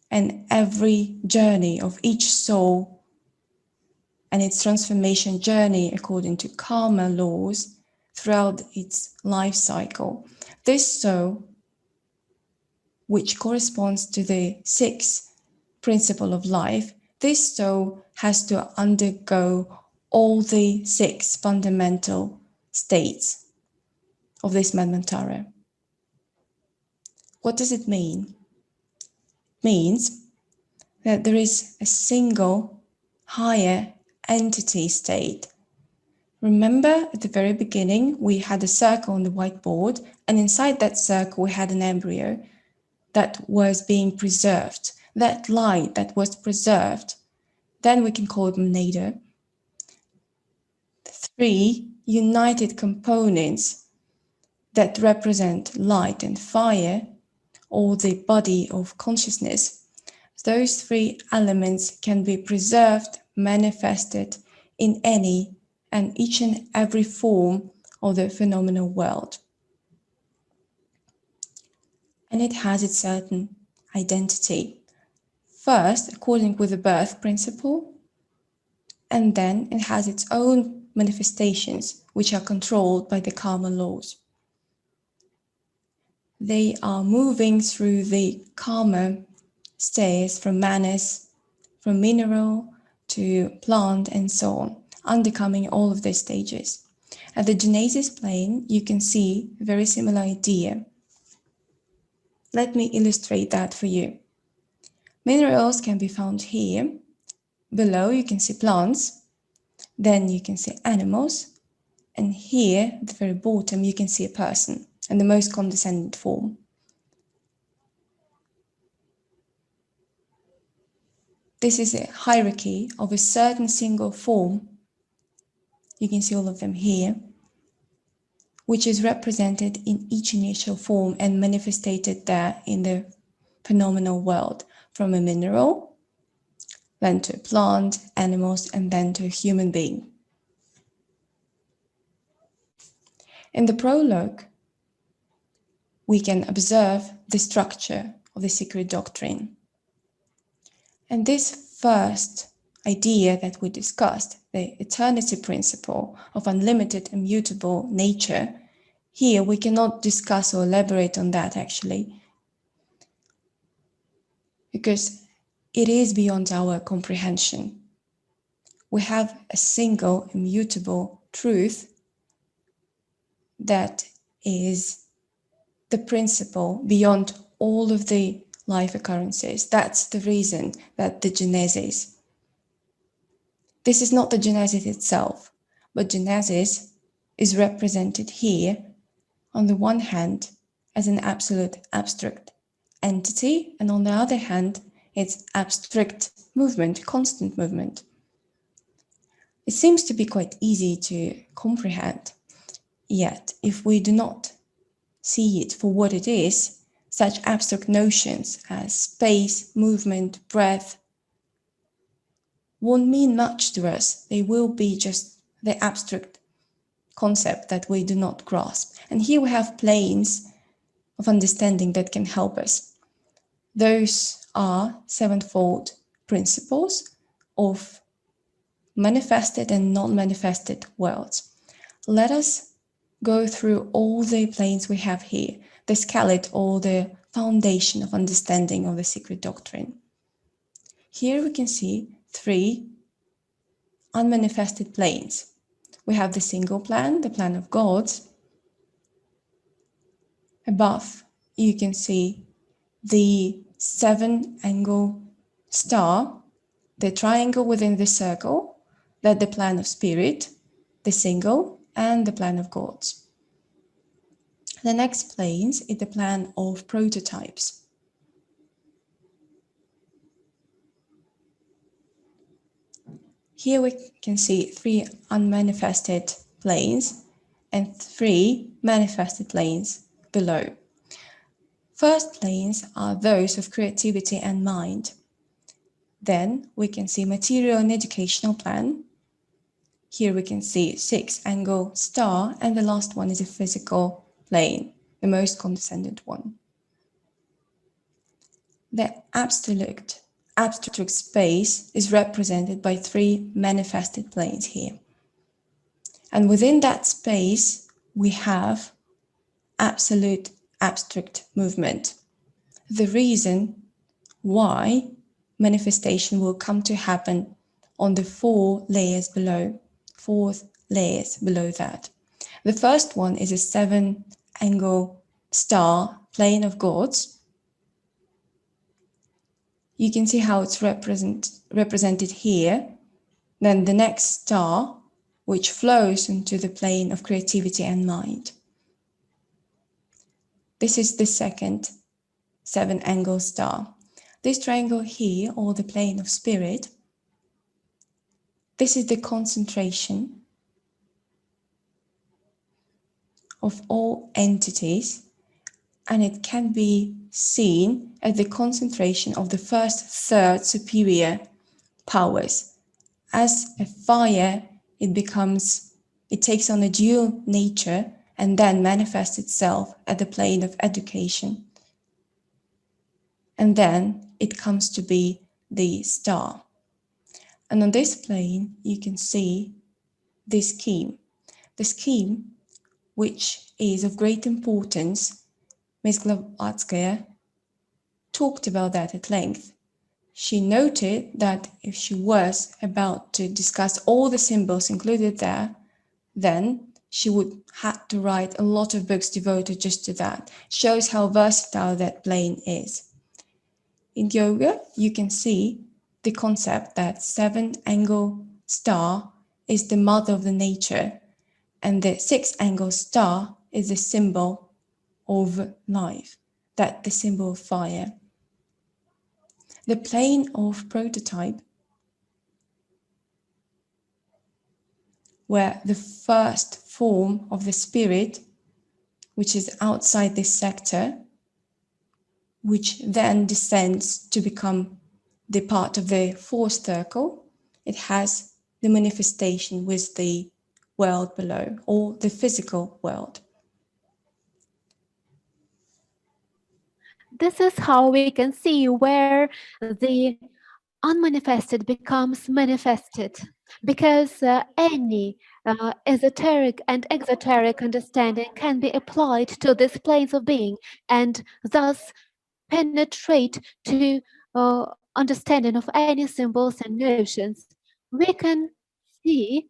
and every journey of each soul and its transformation journey according to karma laws throughout its life cycle, this soul, which corresponds to the sixth principle of life, this soul has to undergo all the 6 fundamental states of this Manvantara. What does it mean? It means that there is a single higher entity state Remember at the very beginning, we had a circle on the whiteboard, and inside that circle, we had an embryo that was being preserved. That light that was preserved, then we can call it monada. 3 united components that represent light and fire, or the body of consciousness. Those 3 elements can be preserved, manifested in any and each and every form of the phenomenal world. And it has its certain identity. First, according with the birth principle, and then it has its own manifestations, which are controlled by the karma laws. They are moving through the karma stages from manas, from mineral to plant and so on, undercoming all of these stages. At the genesis plane, you can see a very similar idea. Let me illustrate that for you. Minerals can be found here. Below you can see plants, then you can see animals, and here at the very bottom you can see a person in the most condescending form. This is a hierarchy of a certain single form. You can see all of them here, which is represented in each initial form and manifested there in the phenomenal world, from a mineral, then to a plant, animals, and then to a human being. In the prologue, we can observe the structure of the Secret Doctrine. And this first idea that we discussed, the eternity principle of unlimited, immutable nature, here we cannot discuss or elaborate on that actually, because it is beyond our comprehension. We have a single immutable truth that is the principle beyond all of the life occurrences. That's the reason that the genesis. This is not the genesis itself, but genesis is represented here on the one hand as an absolute abstract entity, and on the other hand, it's abstract movement, constant movement. It seems to be quite easy to comprehend, yet if we do not see it for what it is, such abstract notions as space, movement, breath, won't mean much to us. They will be just the abstract concept that we do not grasp. And here we have planes of understanding that can help us. Those are sevenfold principles of manifested and non-manifested worlds. Let us go through all the planes we have here, the skeleton or the foundation of understanding of the Secret Doctrine. Here we can see 3 unmanifested planes. We have the single plan, the plan of gods. Above, you can see the 7-angle star, the triangle within the circle, that the plan of spirit, the single, and the plan of gods. The next planes is the plan of prototypes. Here we can see 3 unmanifested planes and 3 manifested planes below. First planes are those of creativity and mind. Then we can see material and educational plan. Here we can see 6-angle star, and the last one is a physical plane, the most condescending one. The absolute space is represented by 3 manifested planes here. And within that space, we have absolute abstract movement. The reason why manifestation will come to happen on the 4 layers below, 4 layers below that. The first one is a 7-angle star, plane of gods. You can see how it's represented here. Then the next star which flows into the plane of creativity and mind. This is the second 7-angle star. This triangle here, or the plane of spirit, this is the concentration of all entities, and it can be seen as the concentration of the first third superior powers. As a fire, it takes on a dual nature and then manifests itself at the plane of education. And then it comes to be the star. And on this plane, you can see this scheme. The scheme, which is of great importance, Ms. Blavatsky talked about that at length. She noted that if she was about to discuss all the symbols included there, then she would have to write a lot of books devoted just to that. Shows how versatile that plane is. In yoga, you can see the concept that 7-angle star is the mother of the nature, and the 6-angle star is the symbol of life, that the symbol of fire. The plane of prototype, where the first form of the spirit, which is outside this sector, which then descends to become the part of the fourth circle, it has the manifestation with the world below, or the physical world. This is how we can see where the unmanifested becomes manifested, because any esoteric and exoteric understanding can be applied to these planes of being and thus penetrate to understanding of any symbols and notions. We can see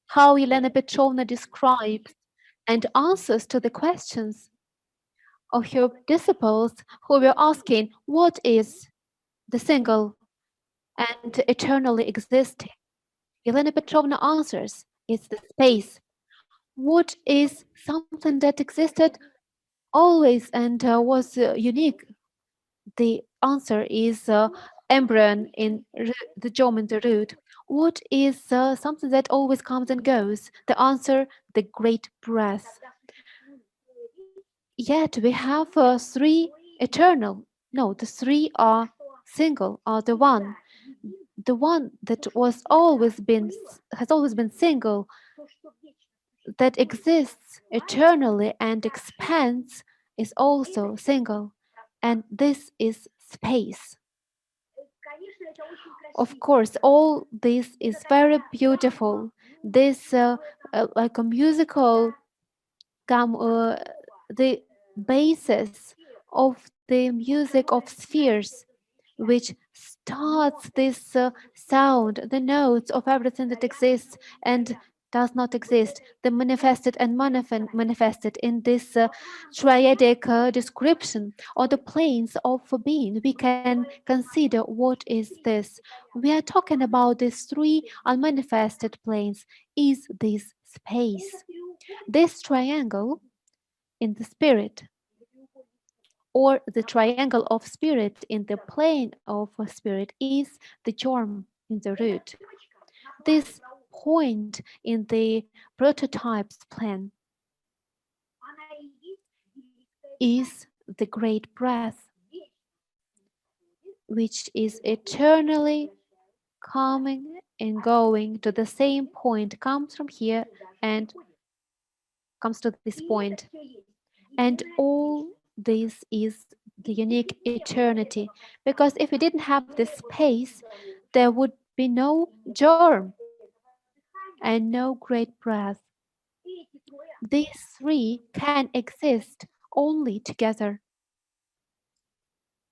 how Elena Petrovna describes and answers to the questions of her disciples who were asking, what is the single and eternally existing? Elena Petrovna answers, it's the space. What is something that existed always and was unique? The answer is embryon in the geometry root. What is something that always comes and goes? The answer, the great breath. Yet we have 3 eternal. No, the 3 are single, are the one. The one that has always been single, that exists eternally and expands, is also single, and this is space. Of course, all this is very beautiful. This like a musical the basis of the music of spheres, which starts this sound, the notes of everything that exists and does not exist, the manifested and manifested in this triadic description, or the planes of being. We can consider what is this. We are talking about these 3 unmanifested planes. Is this space? This triangle in the spirit, or the triangle of spirit in the plane of spirit, is the germ in the root. This point in the prototype's plan is the great breath, which is eternally coming and going to the same point, comes from here and comes to this point. And all this is the unique eternity, because if we didn't have this space, there would be no germ and no great breath. These 3 can exist only together.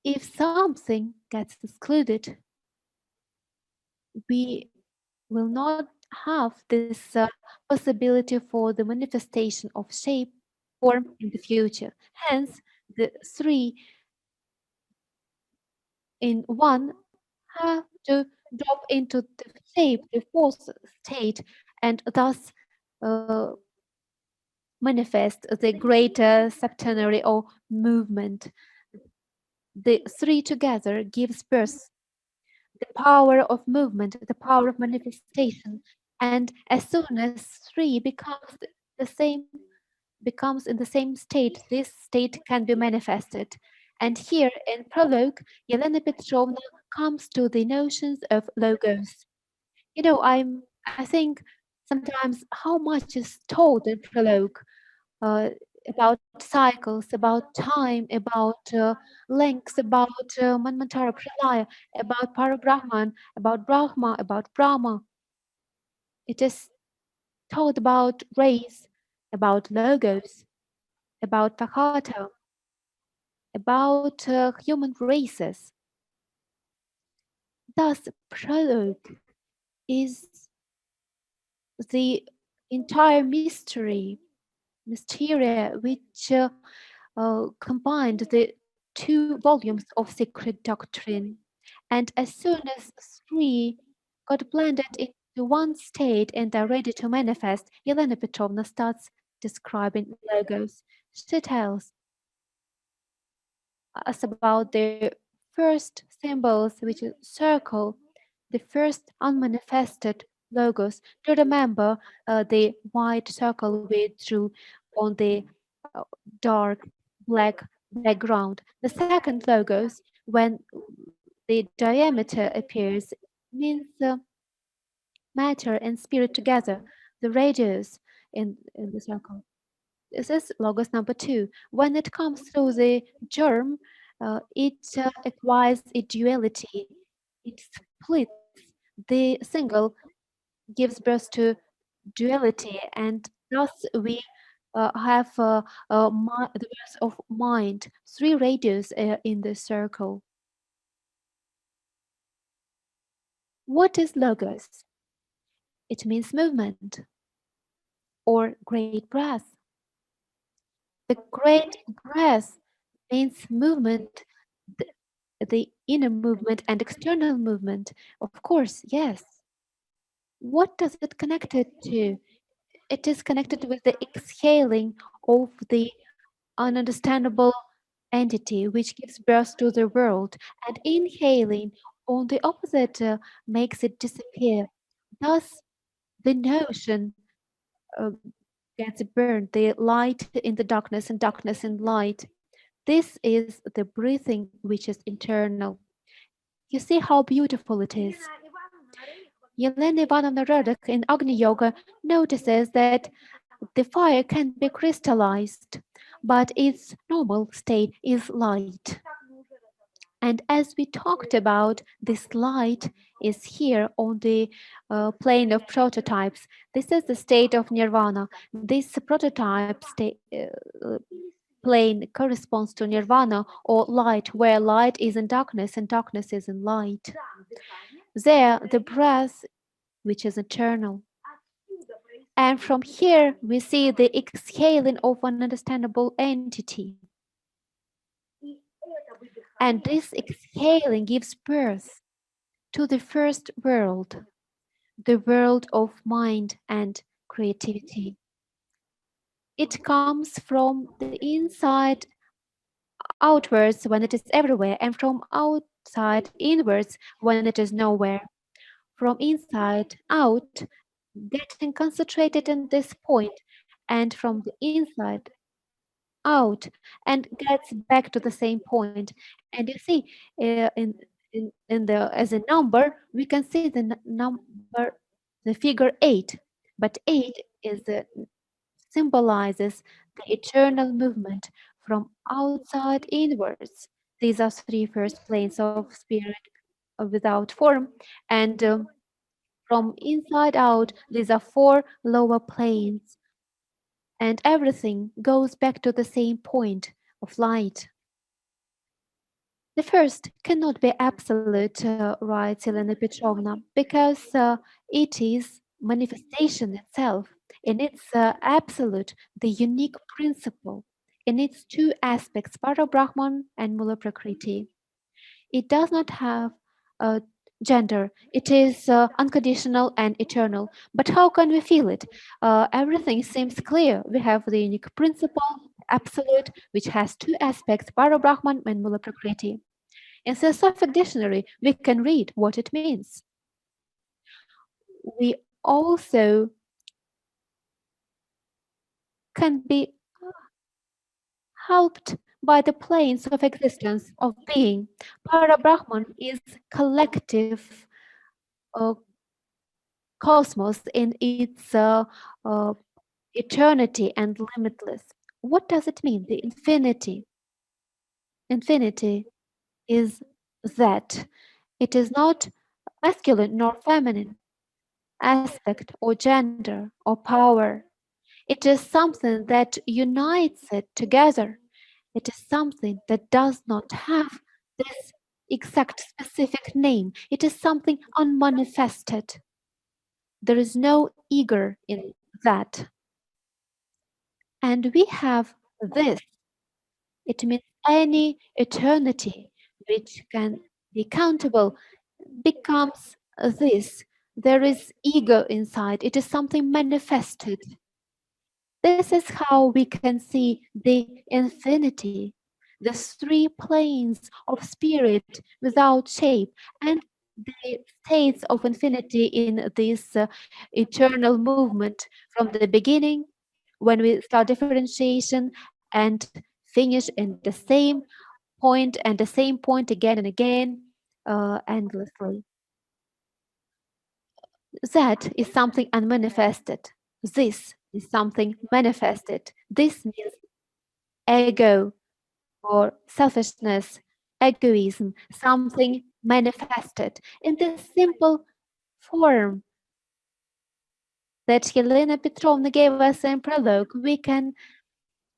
If something gets excluded, we will not have this possibility for the manifestation of shape, form in the future. Hence, the 3 in one have to drop into the shape, the fourth state, and thus manifest the greater septenary or movement. The three together gives birth the power of movement, the power of manifestation, and as soon as three the same becomes in the same state, this state can be manifested. And here in Prologue, Yelena Petrovna comes to the notions of logos. You know, I think sometimes how much is told in Prologue about cycles, about time, about lengths, about Manvantara Pralaya, about Parabrahman, about Brahma, about Brahma. It is told about race, about logos, about Takata, about human races. Thus, Prologue is the entire mysteria which combined the two volumes of Secret Doctrine. And as soon as three got blended into one state and are ready to manifest, Elena Petrovna starts describing logos. She tells us about the first symbols, which is circle, the first unmanifested logos. To remember the white circle we drew on the dark black background. The second logos, when the diameter appears, means matter and spirit together, the radius in the circle. This is logos number 2. When it comes through the germ, it acquires a duality. It splits. The single gives birth to duality, and thus we have the birth of mind, 3 radius in the circle. What is logos? It means movement or great breath. The great breath means movement, the, the inner movement and external movement. Of course, yes. What does it connect it to? It is connected with the exhaling of the ununderstandable entity which gives birth to the world, and inhaling on the opposite makes it disappear. Thus, the notion uh, gets burned, the light in the darkness and darkness in light. This is the breathing which is internal. You see how beautiful it is. Yelena Ivanovna Rudek in Agni Yoga notices that the fire can be crystallized, but its normal state is light. And as we talked about, this light is here on the plane of prototypes. This is the state of nirvana. This prototype plane corresponds to nirvana or light, where light is in darkness and darkness is in light. There, the breath, which is eternal. And from here, we see the exhaling of an understandable entity. And this exhaling gives birth to the first world, the world of mind and creativity. It comes from the inside outwards when it is everywhere, and from outside inwards when it is nowhere. From inside out, getting concentrated in this point, and from the inside out, and gets back to the same point. And you see, in the as a number, we can see the number, the figure 8, but 8 is symbolizes the eternal movement from outside inwards. These are 3 first planes of spirit without form, and from inside out, these are 4 lower planes, and everything goes back to the same point of light. The first cannot be absolute, writes Elena Petrovna, because it is manifestation itself. In its absolute, the unique principle, in its 2 aspects, Parabrahman and Mula Prakriti. It does not have gender. It is unconditional and eternal. But how can we feel it? Everything seems clear. We have the unique principle, absolute, which has two aspects, Parabrahman and Mula Prakriti. In Theosophic dictionary, we can read what it means. We also can be helped by the planes of existence of being. Parabrahman is collective cosmos in its eternity and limitless. What does it mean? The infinity. Infinity is that. It is not masculine nor feminine aspect or gender or power. It is something that unites it together. It is something that does not have this exact specific name. It is something unmanifested. There is no ego in that. And we have this. It means any eternity which can be countable becomes this. There is ego inside. It is something manifested. This is how we can see the infinity, the three planes of spirit without shape, and the states of infinity in this eternal movement from the beginning, when we start differentiation and finish in the same point and the same point again and again, endlessly. That is something unmanifested. This is something manifested. This means ego or selfishness, egoism, something manifested in this simple form that Helena Petrovna gave us in Prologue. We can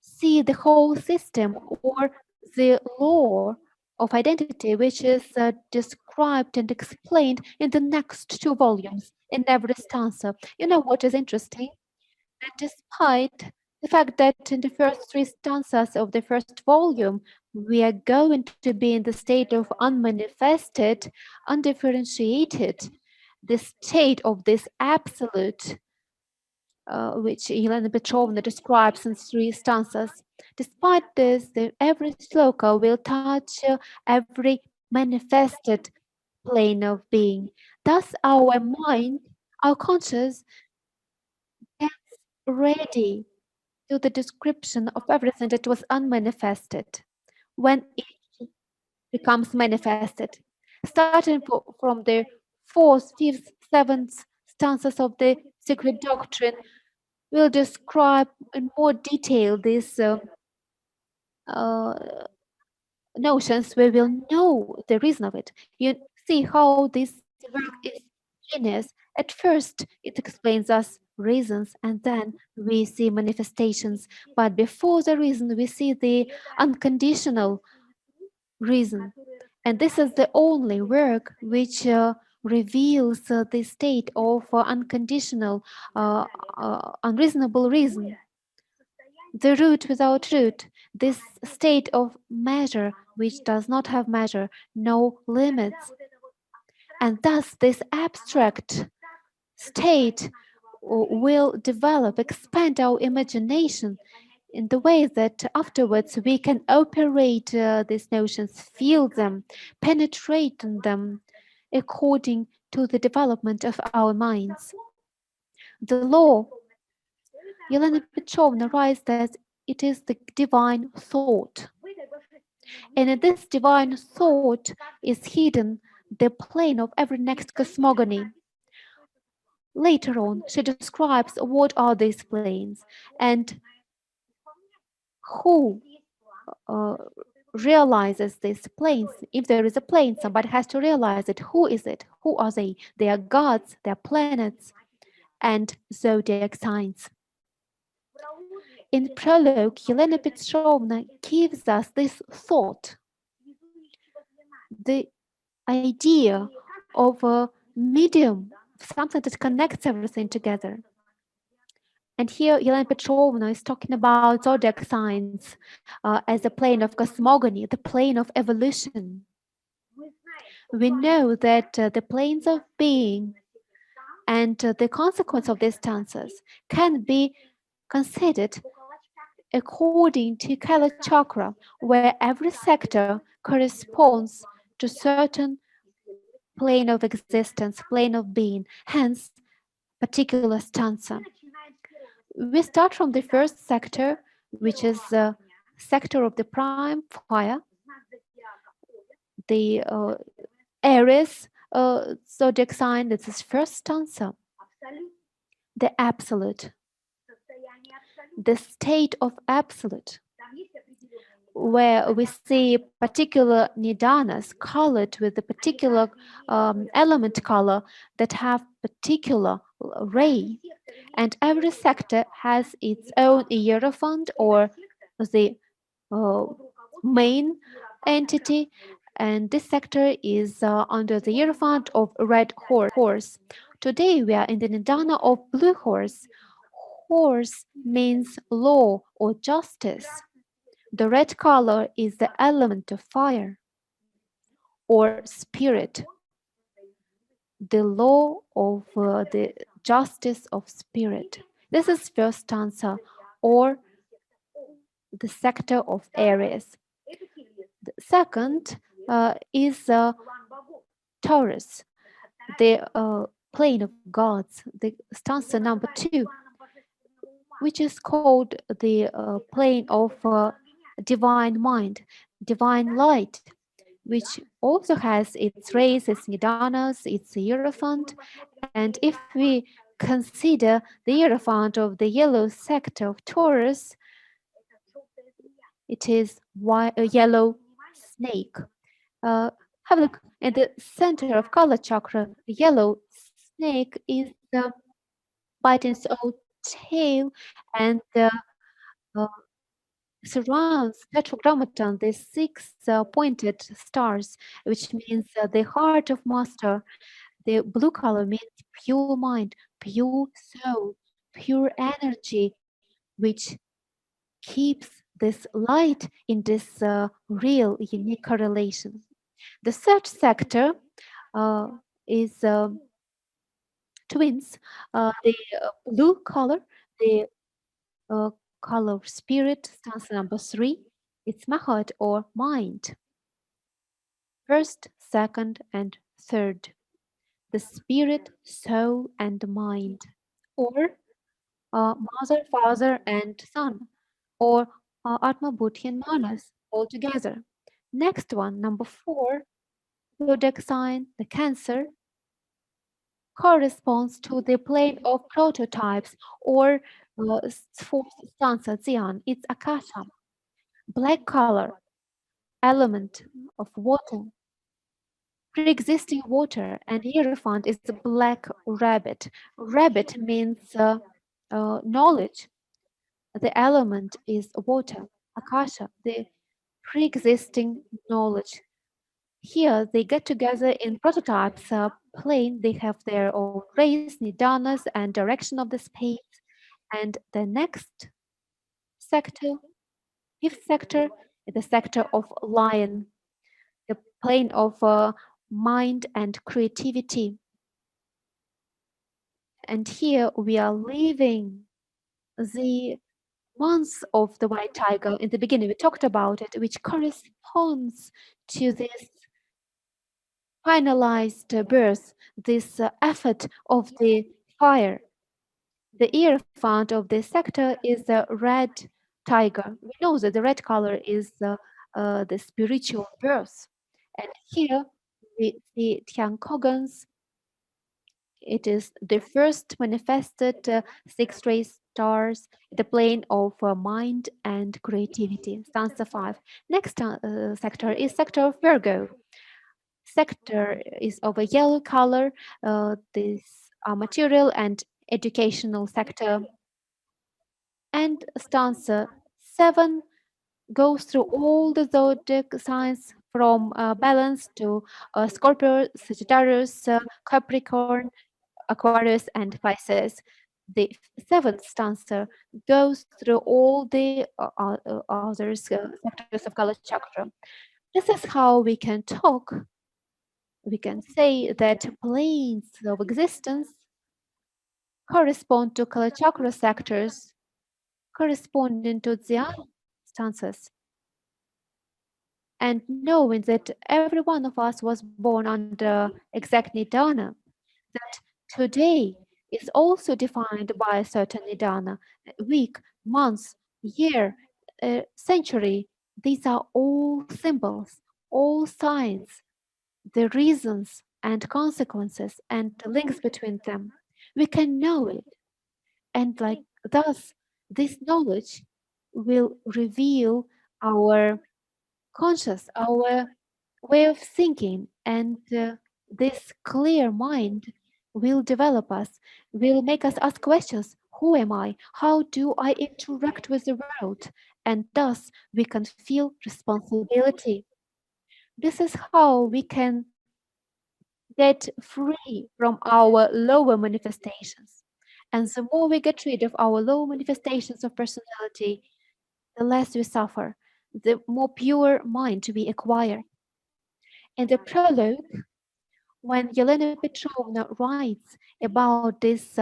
see the whole system or the law of identity, which is described and explained in the next two volumes in every stanza. You know what is interesting? That despite the fact that in the first three stanzas of the first volume, we are going to be in the state of unmanifested, undifferentiated, the state of this absolute, which Elena Petrovna describes in three stanzas. Despite this, every sloka will touch every manifested plane of being. Thus, our mind, our conscious, gets ready to the description of everything that was unmanifested when it becomes manifested. Starting from the fourth, fifth, seventh stanzas of the Secret Doctrine, we'll describe in more detail these uh, notions. We will know the reason of it. You see how this work is genius. At first, it explains us reasons, and then we see manifestations. But before the reason, we see the unconditional reason. And this is the only work which reveals the state of unconditional, unreasonable reason. The root without root, this state of measure which does not have measure, no limits. And thus this abstract state will develop, expand our imagination in the way that afterwards we can operate these notions, feel them, penetrate them according to the development of our minds. The law, Elena Petrovna writes that it is the divine thought. And in this divine thought is hidden the plane of every next cosmogony. Later on, she describes what are these planes and who realizes these planes. If there is a plane, somebody has to realize it. Who is it? Who are they? They are gods, they are planets, and zodiac signs. In Prologue, Helena Petrovna gives us this thought, the idea of a medium, something that connects everything together. And here, Elena Petrovna is talking about zodiac signs as a plane of cosmogony, the plane of evolution. We know that the planes of being and the consequence of these stances can be considered according to Kala Chakra, where every sector corresponds to certain plane of existence, plane of being, hence particular stanza. We start from the first sector, which is the sector of the prime fire, the Aries zodiac sign. This is first stanza, the absolute, the state of absolute, where we see particular nidanas colored with the particular element color that have particular ray, and every sector has its own hierophant or the uh, main entity, and this sector is under the hierophant of red horse. Today we are in the nidana of blue horse. Horse means law or justice. The red color is the element of fire or spirit, the law of the justice of spirit. This is first stanza or the sector of Aries. The second is Taurus, the plane of gods, the stanza number 2, which is called the plane of divine mind, divine light, which also has its rays, its nidanas, its hierophant. And if we consider the hierophant of the yellow sector of Taurus, it is a yellow snake. Have a look at the center of Kala Chakra. The yellow snake is biting its own tail and surrounds tetragrammaton, the 6 pointed stars, which means the heart of master. The blue color means pure mind, pure soul, pure energy, which keeps this light in this real unique correlation. The third sector is twins. The blue color, the color of spirit, stanza number 3. It's Mahat or mind. First, second, and third. The spirit, soul, and mind. Or mother, father, and son. Or Atma, Buddhi, and Manas all together. Next one, number 4, zodiac sign, the Cancer, corresponds to the plane of prototypes or fourth stanza, Zian. It's Akasha. Black color, element of water, pre-existing water, and hierophant is the black rabbit. Rabbit means knowledge. The element is water. Akasha, the pre-existing knowledge. Here they get together in prototypes plane. They have their own rays, nidanas, and direction of the space. And the next sector, fifth sector, is the sector of lion, the plane of mind and creativity. And here we are leaving the months of the white tiger. In the beginning, we talked about it, which corresponds to this finalized birth, this effort of the fire. The hierophant of this sector is the red tiger. We know that the red color is the spiritual birth. And here we see Tian Kogans. It is the first manifested 6 ray stars, the plane of mind and creativity, stanza 5. Next sector is sector of Virgo. Sector is of a yellow color. This material and educational sector. And stanza 7 goes through all the zodiac signs from balance to Scorpio, Sagittarius, Capricorn, Aquarius, and Pisces. The 7th stanza goes through all the other sectors of Kala Chakra. This is how we can talk we can say that planes of existence correspond to color chakra sectors corresponding to dhyana stances. And knowing that every one of us was born under exact nidana, that today is also defined by a certain nidana, week, month, year, century. These are all symbols, all signs, the reasons and consequences and the links between them. We can know it, and like thus, this knowledge will reveal our our way of thinking, and this clear mind will develop us, will make us ask questions. Who am I? How do I interact with the world? And thus we can feel responsibility. This is how we can get free from our lower manifestations. And the more we get rid of our low manifestations of personality, the less we suffer, the more pure mind we acquire. In the prologue, when Yelena Petrovna writes about this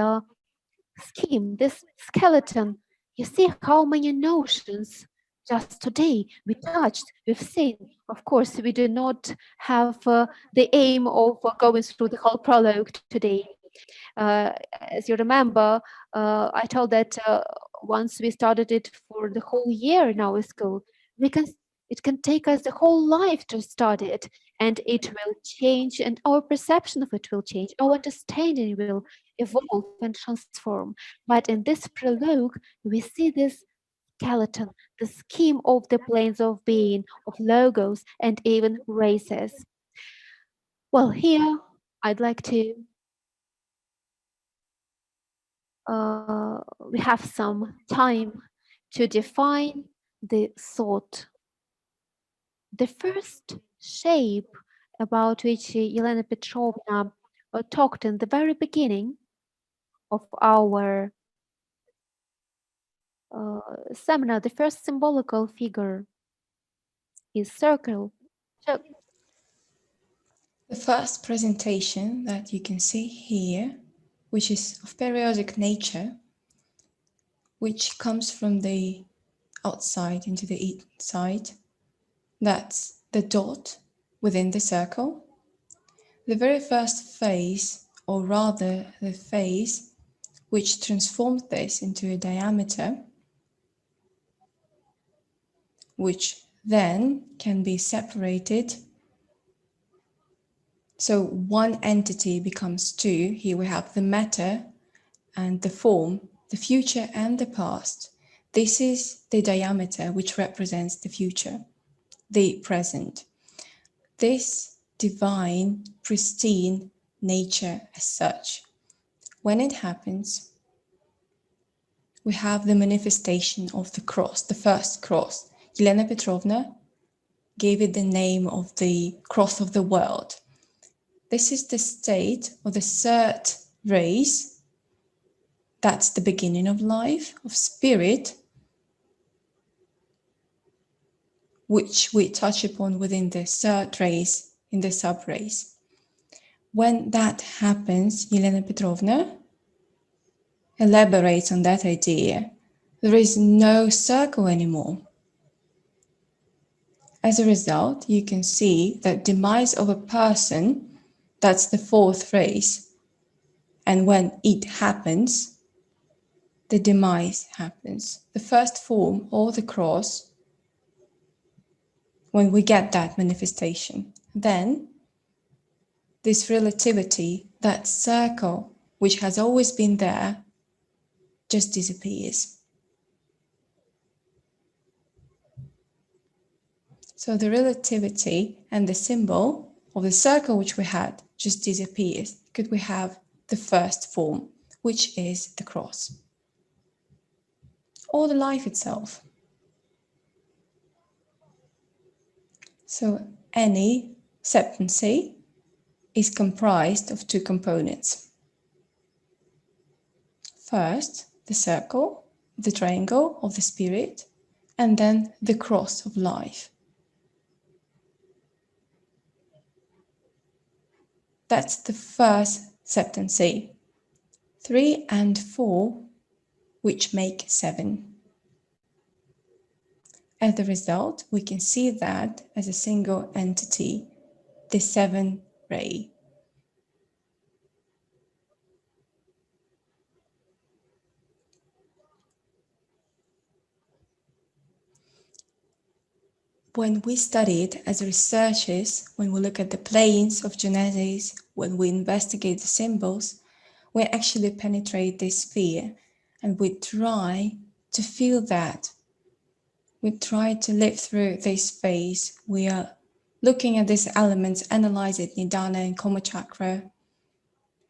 scheme, this skeleton, you see how many notions just today we touched, we've seen. Of course, we do not have the aim of going through the whole prologue today. As you remember, I told that once we started it for the whole year in our school, we can it can take us the whole life to study it, and it will change, and our perception of it will change, our understanding will evolve and transform. But in this prologue, we see this skeleton, the scheme of the planes of being, of logos, and even races. Well, here I'd like to we have some time to define the thought. The first shape about which Elena Petrovna talked in the very beginning of our seminar, the first symbolical figure is circle. The first presentation that you can see here, which is of periodic nature, which comes from the outside into the inside, that's the dot within the circle. The very first phase, or rather the phase which transformed this into a diameter, which then can be separated. So one entity becomes two. Here we have the matter and the form, the future and the past. This is the diameter which represents the future, the present. This divine, pristine nature as such. When it happens, we have the manifestation of the cross, the first cross. Yelena Petrovna gave it the name of the cross of the world. This is the state or the third race. That's the beginning of life, of spirit, which we touch upon within the third race, in the sub-race. When that happens, Yelena Petrovna elaborates on that idea. There is no circle anymore. As a result, you can see that demise of a person, that's the fourth race. And when it happens, the demise happens. The first form, or the cross, when we get that manifestation, then this relativity, that circle, which has always been there, just disappears. So the relativity and the symbol of the circle which we had just disappears because we have the first form, which is the cross, or the life itself. So any septancy is comprised of two components. First, the circle, the triangle of the spirit, and then the cross of life. That's the first septency. 3 and 4, which make 7. As a result, we can see that as a single entity, the 7 ray. When we study it as researchers, when we look at the planes of genesis, when we investigate the symbols, we actually penetrate this sphere and we try to feel that. We try to live through this phase. We are looking at these elements, analyze it, Nidana and Koma Chakra,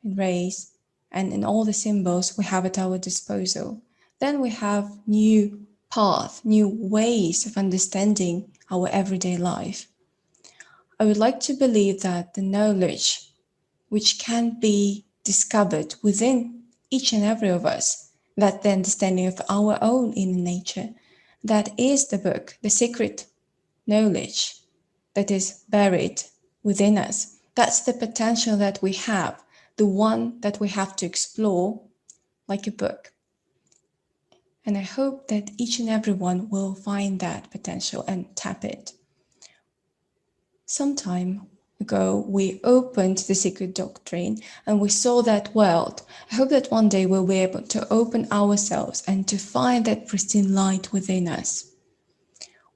and rays, and in all the symbols we have at our disposal. Then we have new paths, new ways of understanding our everyday life. I would like to believe that the knowledge which can be discovered within each and every of us, that the understanding of our own inner nature, that is the book, the secret knowledge that is buried within us. That's the potential that we have, the one that we have to explore like a book. And I hope that each and everyone will find that potential and tap it. Some time ago, we opened the Secret Doctrine and we saw that world. I hope that one day we'll be able to open ourselves and to find that pristine light within us.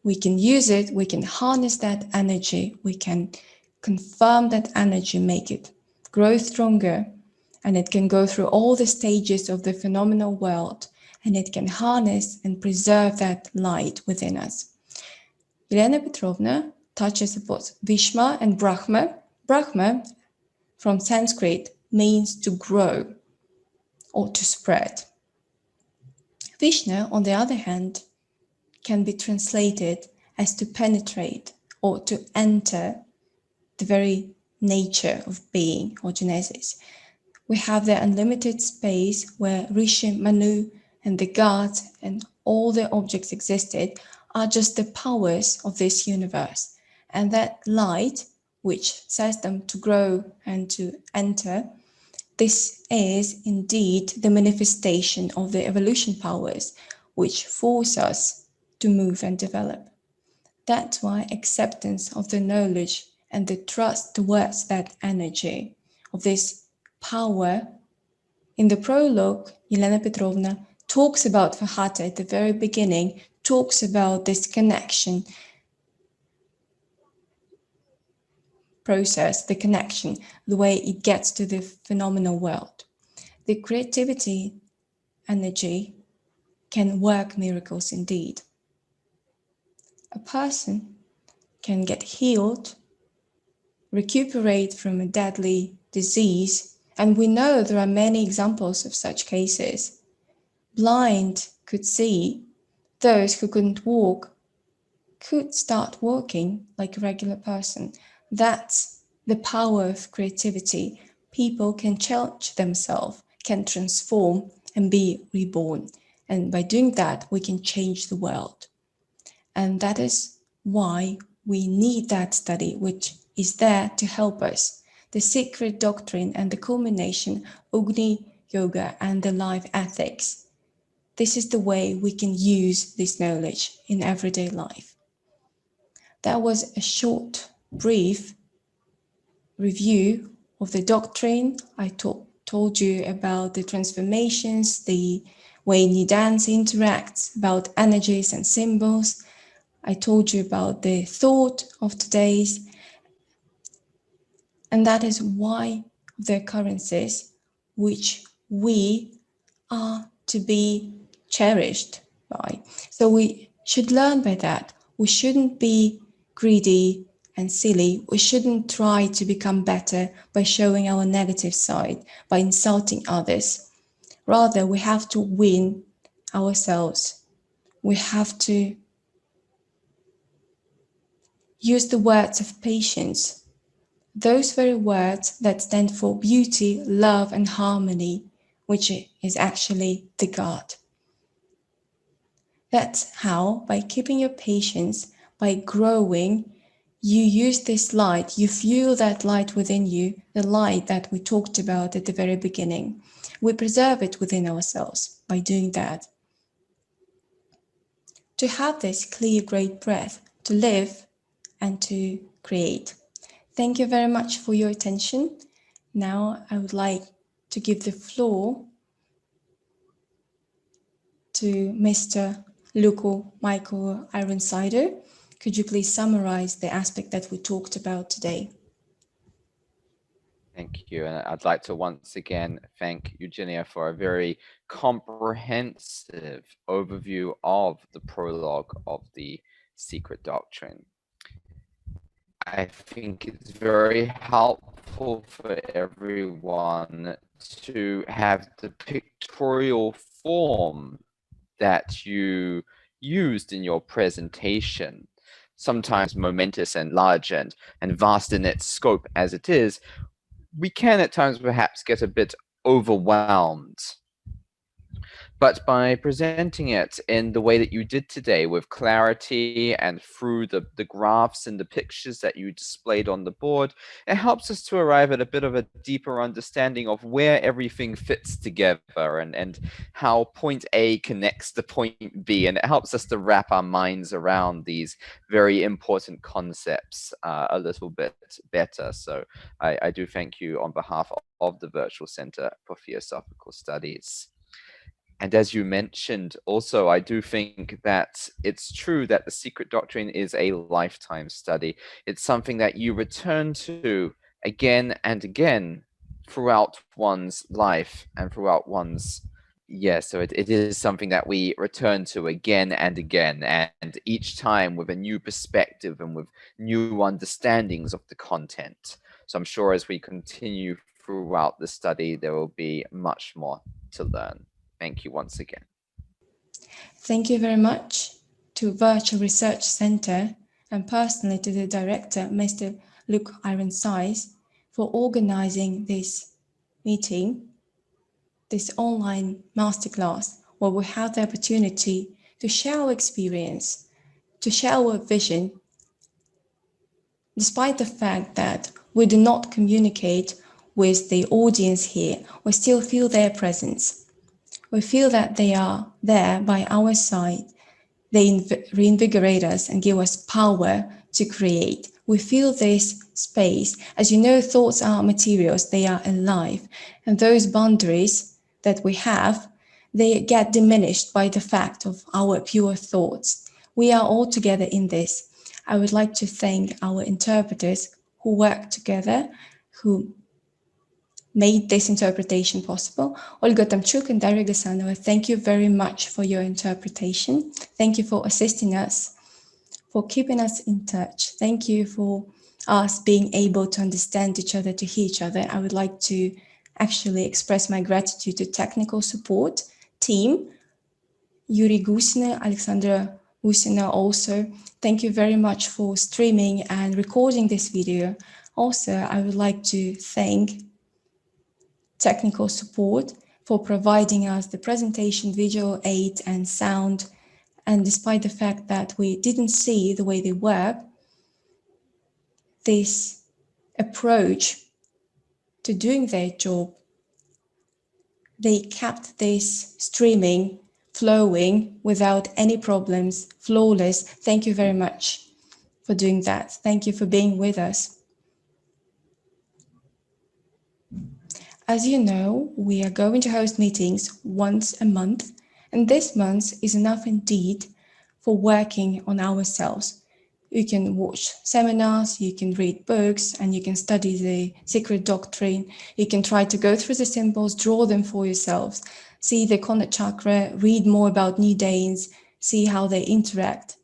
We can use it, we can harness that energy, we can confirm that energy, make it grow stronger, and it can go through all the stages of the phenomenal world, and it can harness and preserve that light within us. Elena Petrovna touches upon Vishnu and Brahma. Brahma, from Sanskrit, means to grow or to spread. Vishnu, on the other hand, can be translated as to penetrate or to enter the very nature of being or genesis. We have the unlimited space where Rishi, Manu, and the gods and all the objects existed are just the powers of this universe. And that light, which says them to grow and to enter, this is indeed the manifestation of the evolution powers, which force us to move and develop. That's why acceptance of the knowledge and the trust towards that energy of this power. In the prologue, Elena Petrovna talks about Vahata at the very beginning, talks about this connection process, the connection, the way it gets to the phenomenal world. The creativity energy can work miracles indeed. A person can get healed, recuperate from a deadly disease, and we know there are many examples of such cases. Blind could see, those who couldn't walk could start walking like a regular person. That's the power of creativity. People can challenge themselves, can transform and be reborn. And by doing that, we can change the world. And that is why we need that study, which is there to help us. The Secret Doctrine and the culmination, Agni Yoga and the life ethics. This is the way we can use this knowledge in everyday life. That was a short, brief review of the doctrine. I told you about the transformations, the way Nidans interacts, about energies and symbols. I told you about the thought of today's, and that is why the occurrences which we are to be cherished by. So we should learn by that. We shouldn't be greedy and silly. We shouldn't try to become better by showing our negative side, by insulting others. Rather, we have to win ourselves. We have to use the words of patience, those very words that stand for beauty, love, and harmony, which is actually the God. That's how, by keeping your patience, by growing, you use this light, you fuel that light within you, the light that we talked about at the very beginning. We preserve it within ourselves by doing that. To have this clear, great breath, to live and to create. Thank you very much for your attention. Now I would like to give the floor to Mr. Luko Michael Ironsider. Could you please summarize the aspect that we talked about today? Thank you. And I'd like to once again thank Eugenia for a very comprehensive overview of the prologue of the Secret Doctrine. I think it's very helpful for everyone to have the pictorial form that you used in your presentation. Sometimes momentous and large and vast in its scope as it is, we can at times perhaps get a bit overwhelmed. But by presenting it in the way that you did today, with clarity and through the graphs and the pictures that you displayed on the board, it helps us to arrive at a bit of a deeper understanding of where everything fits together and how point A connects to point B. And it helps us to wrap our minds around these very important concepts a little bit better. So I do thank you on behalf of the Virtual Center for Theosophical Studies. And as you mentioned, also, I do think that it's true that the Secret Doctrine is a lifetime study. It's something that you return to again and again throughout one's life and throughout one's, so it is something that we return to again and again, and each time with a new perspective and with new understandings of the content. So I'm sure as we continue throughout the study, there will be much more to learn. Thank you once again. Thank you very much to Virtual Research Center and personally to the director, Mr. Luke Ironsides, for organizing this meeting, this online masterclass, where we have the opportunity to share our experience, to share our vision, despite the fact that we do not communicate with the audience here, we still feel their presence. We feel that they are there by our side. They reinvigorate us and give us power to create. We feel this space. As you know, thoughts are materials, they are alive. And those boundaries that we have, they get diminished by the fact of our pure thoughts. We are all together in this. I would like to thank our interpreters who worked together, who made this interpretation possible. Olga Tomchuk and Daria Gasanova, thank you very much for your interpretation. Thank you for assisting us, for keeping us in touch. Thank you for us being able to understand each other, to hear each other. I would like to actually express my gratitude to technical support team, Yuri Gusina, Alexandra Gusina also. Thank you very much for streaming and recording this video. Also, I would like to thank technical support for providing us the presentation, visual aid and sound. And despite the fact that we didn't see the way they work, this approach to doing their job, they kept this streaming flowing without any problems, flawless. Thank you very much for doing that. Thank you for being with us. As you know, we are going to host meetings once a month, and this month is enough indeed for working on ourselves. You can watch seminars, you can read books, and you can study the Secret Doctrine. You can try to go through the symbols, draw them for yourselves, see the Cornet Chakra, read more about New Danes, see how they interact,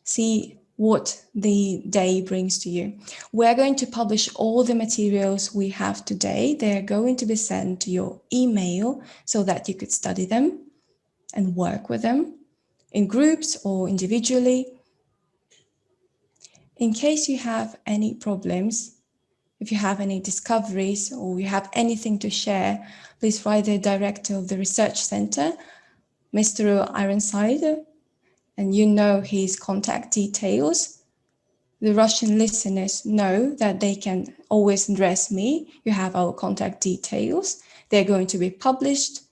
see what the day brings to you. We're going to publish all the materials we have today. They're going to be sent to your email so that you could study them and work with them in groups or individually. In case you have any problems, if you have any discoveries or you have anything to share, please write the director of the research center, Mr. Ironside, and you know his contact details. the Russian listeners know that they can always address me. You have our contact details. They're going to be published.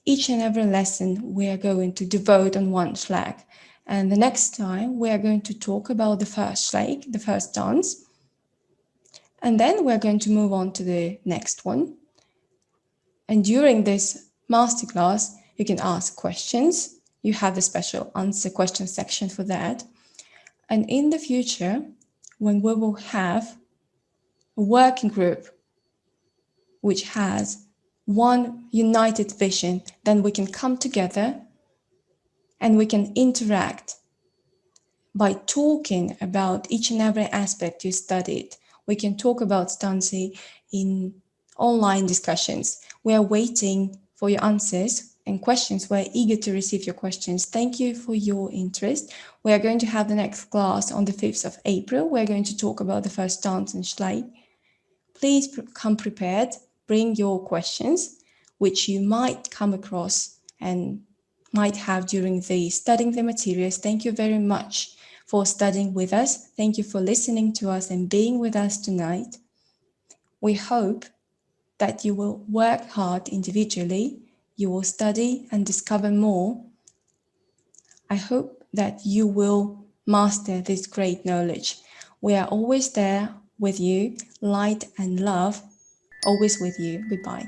Each and every lesson we are going to devote on one flag. And the next time we are going to talk about the first flag, the first dance. And then we're going to move on to the next one. And during this masterclass, you can ask questions. You have the special answer question section for that. And in the future, when we will have a working group which has one united vision, then we can come together and we can interact by talking about each and every aspect you studied. We can talk about stanzi in online discussions. We are waiting for your answers and questions. We're eager to receive your questions. Thank you for your interest. We are going to have the next class on the 5th of April. We're going to talk about the first dance and Shlai. Please come prepared. Bring your questions, which you might come across and might have during the studying the materials. Thank you very much for studying with us. Thank you for listening to us and being with us tonight. We hope that you will work hard individually, you will study and discover more. I hope that you will master this great knowledge. We are always there with you, light and love, always with you. Goodbye.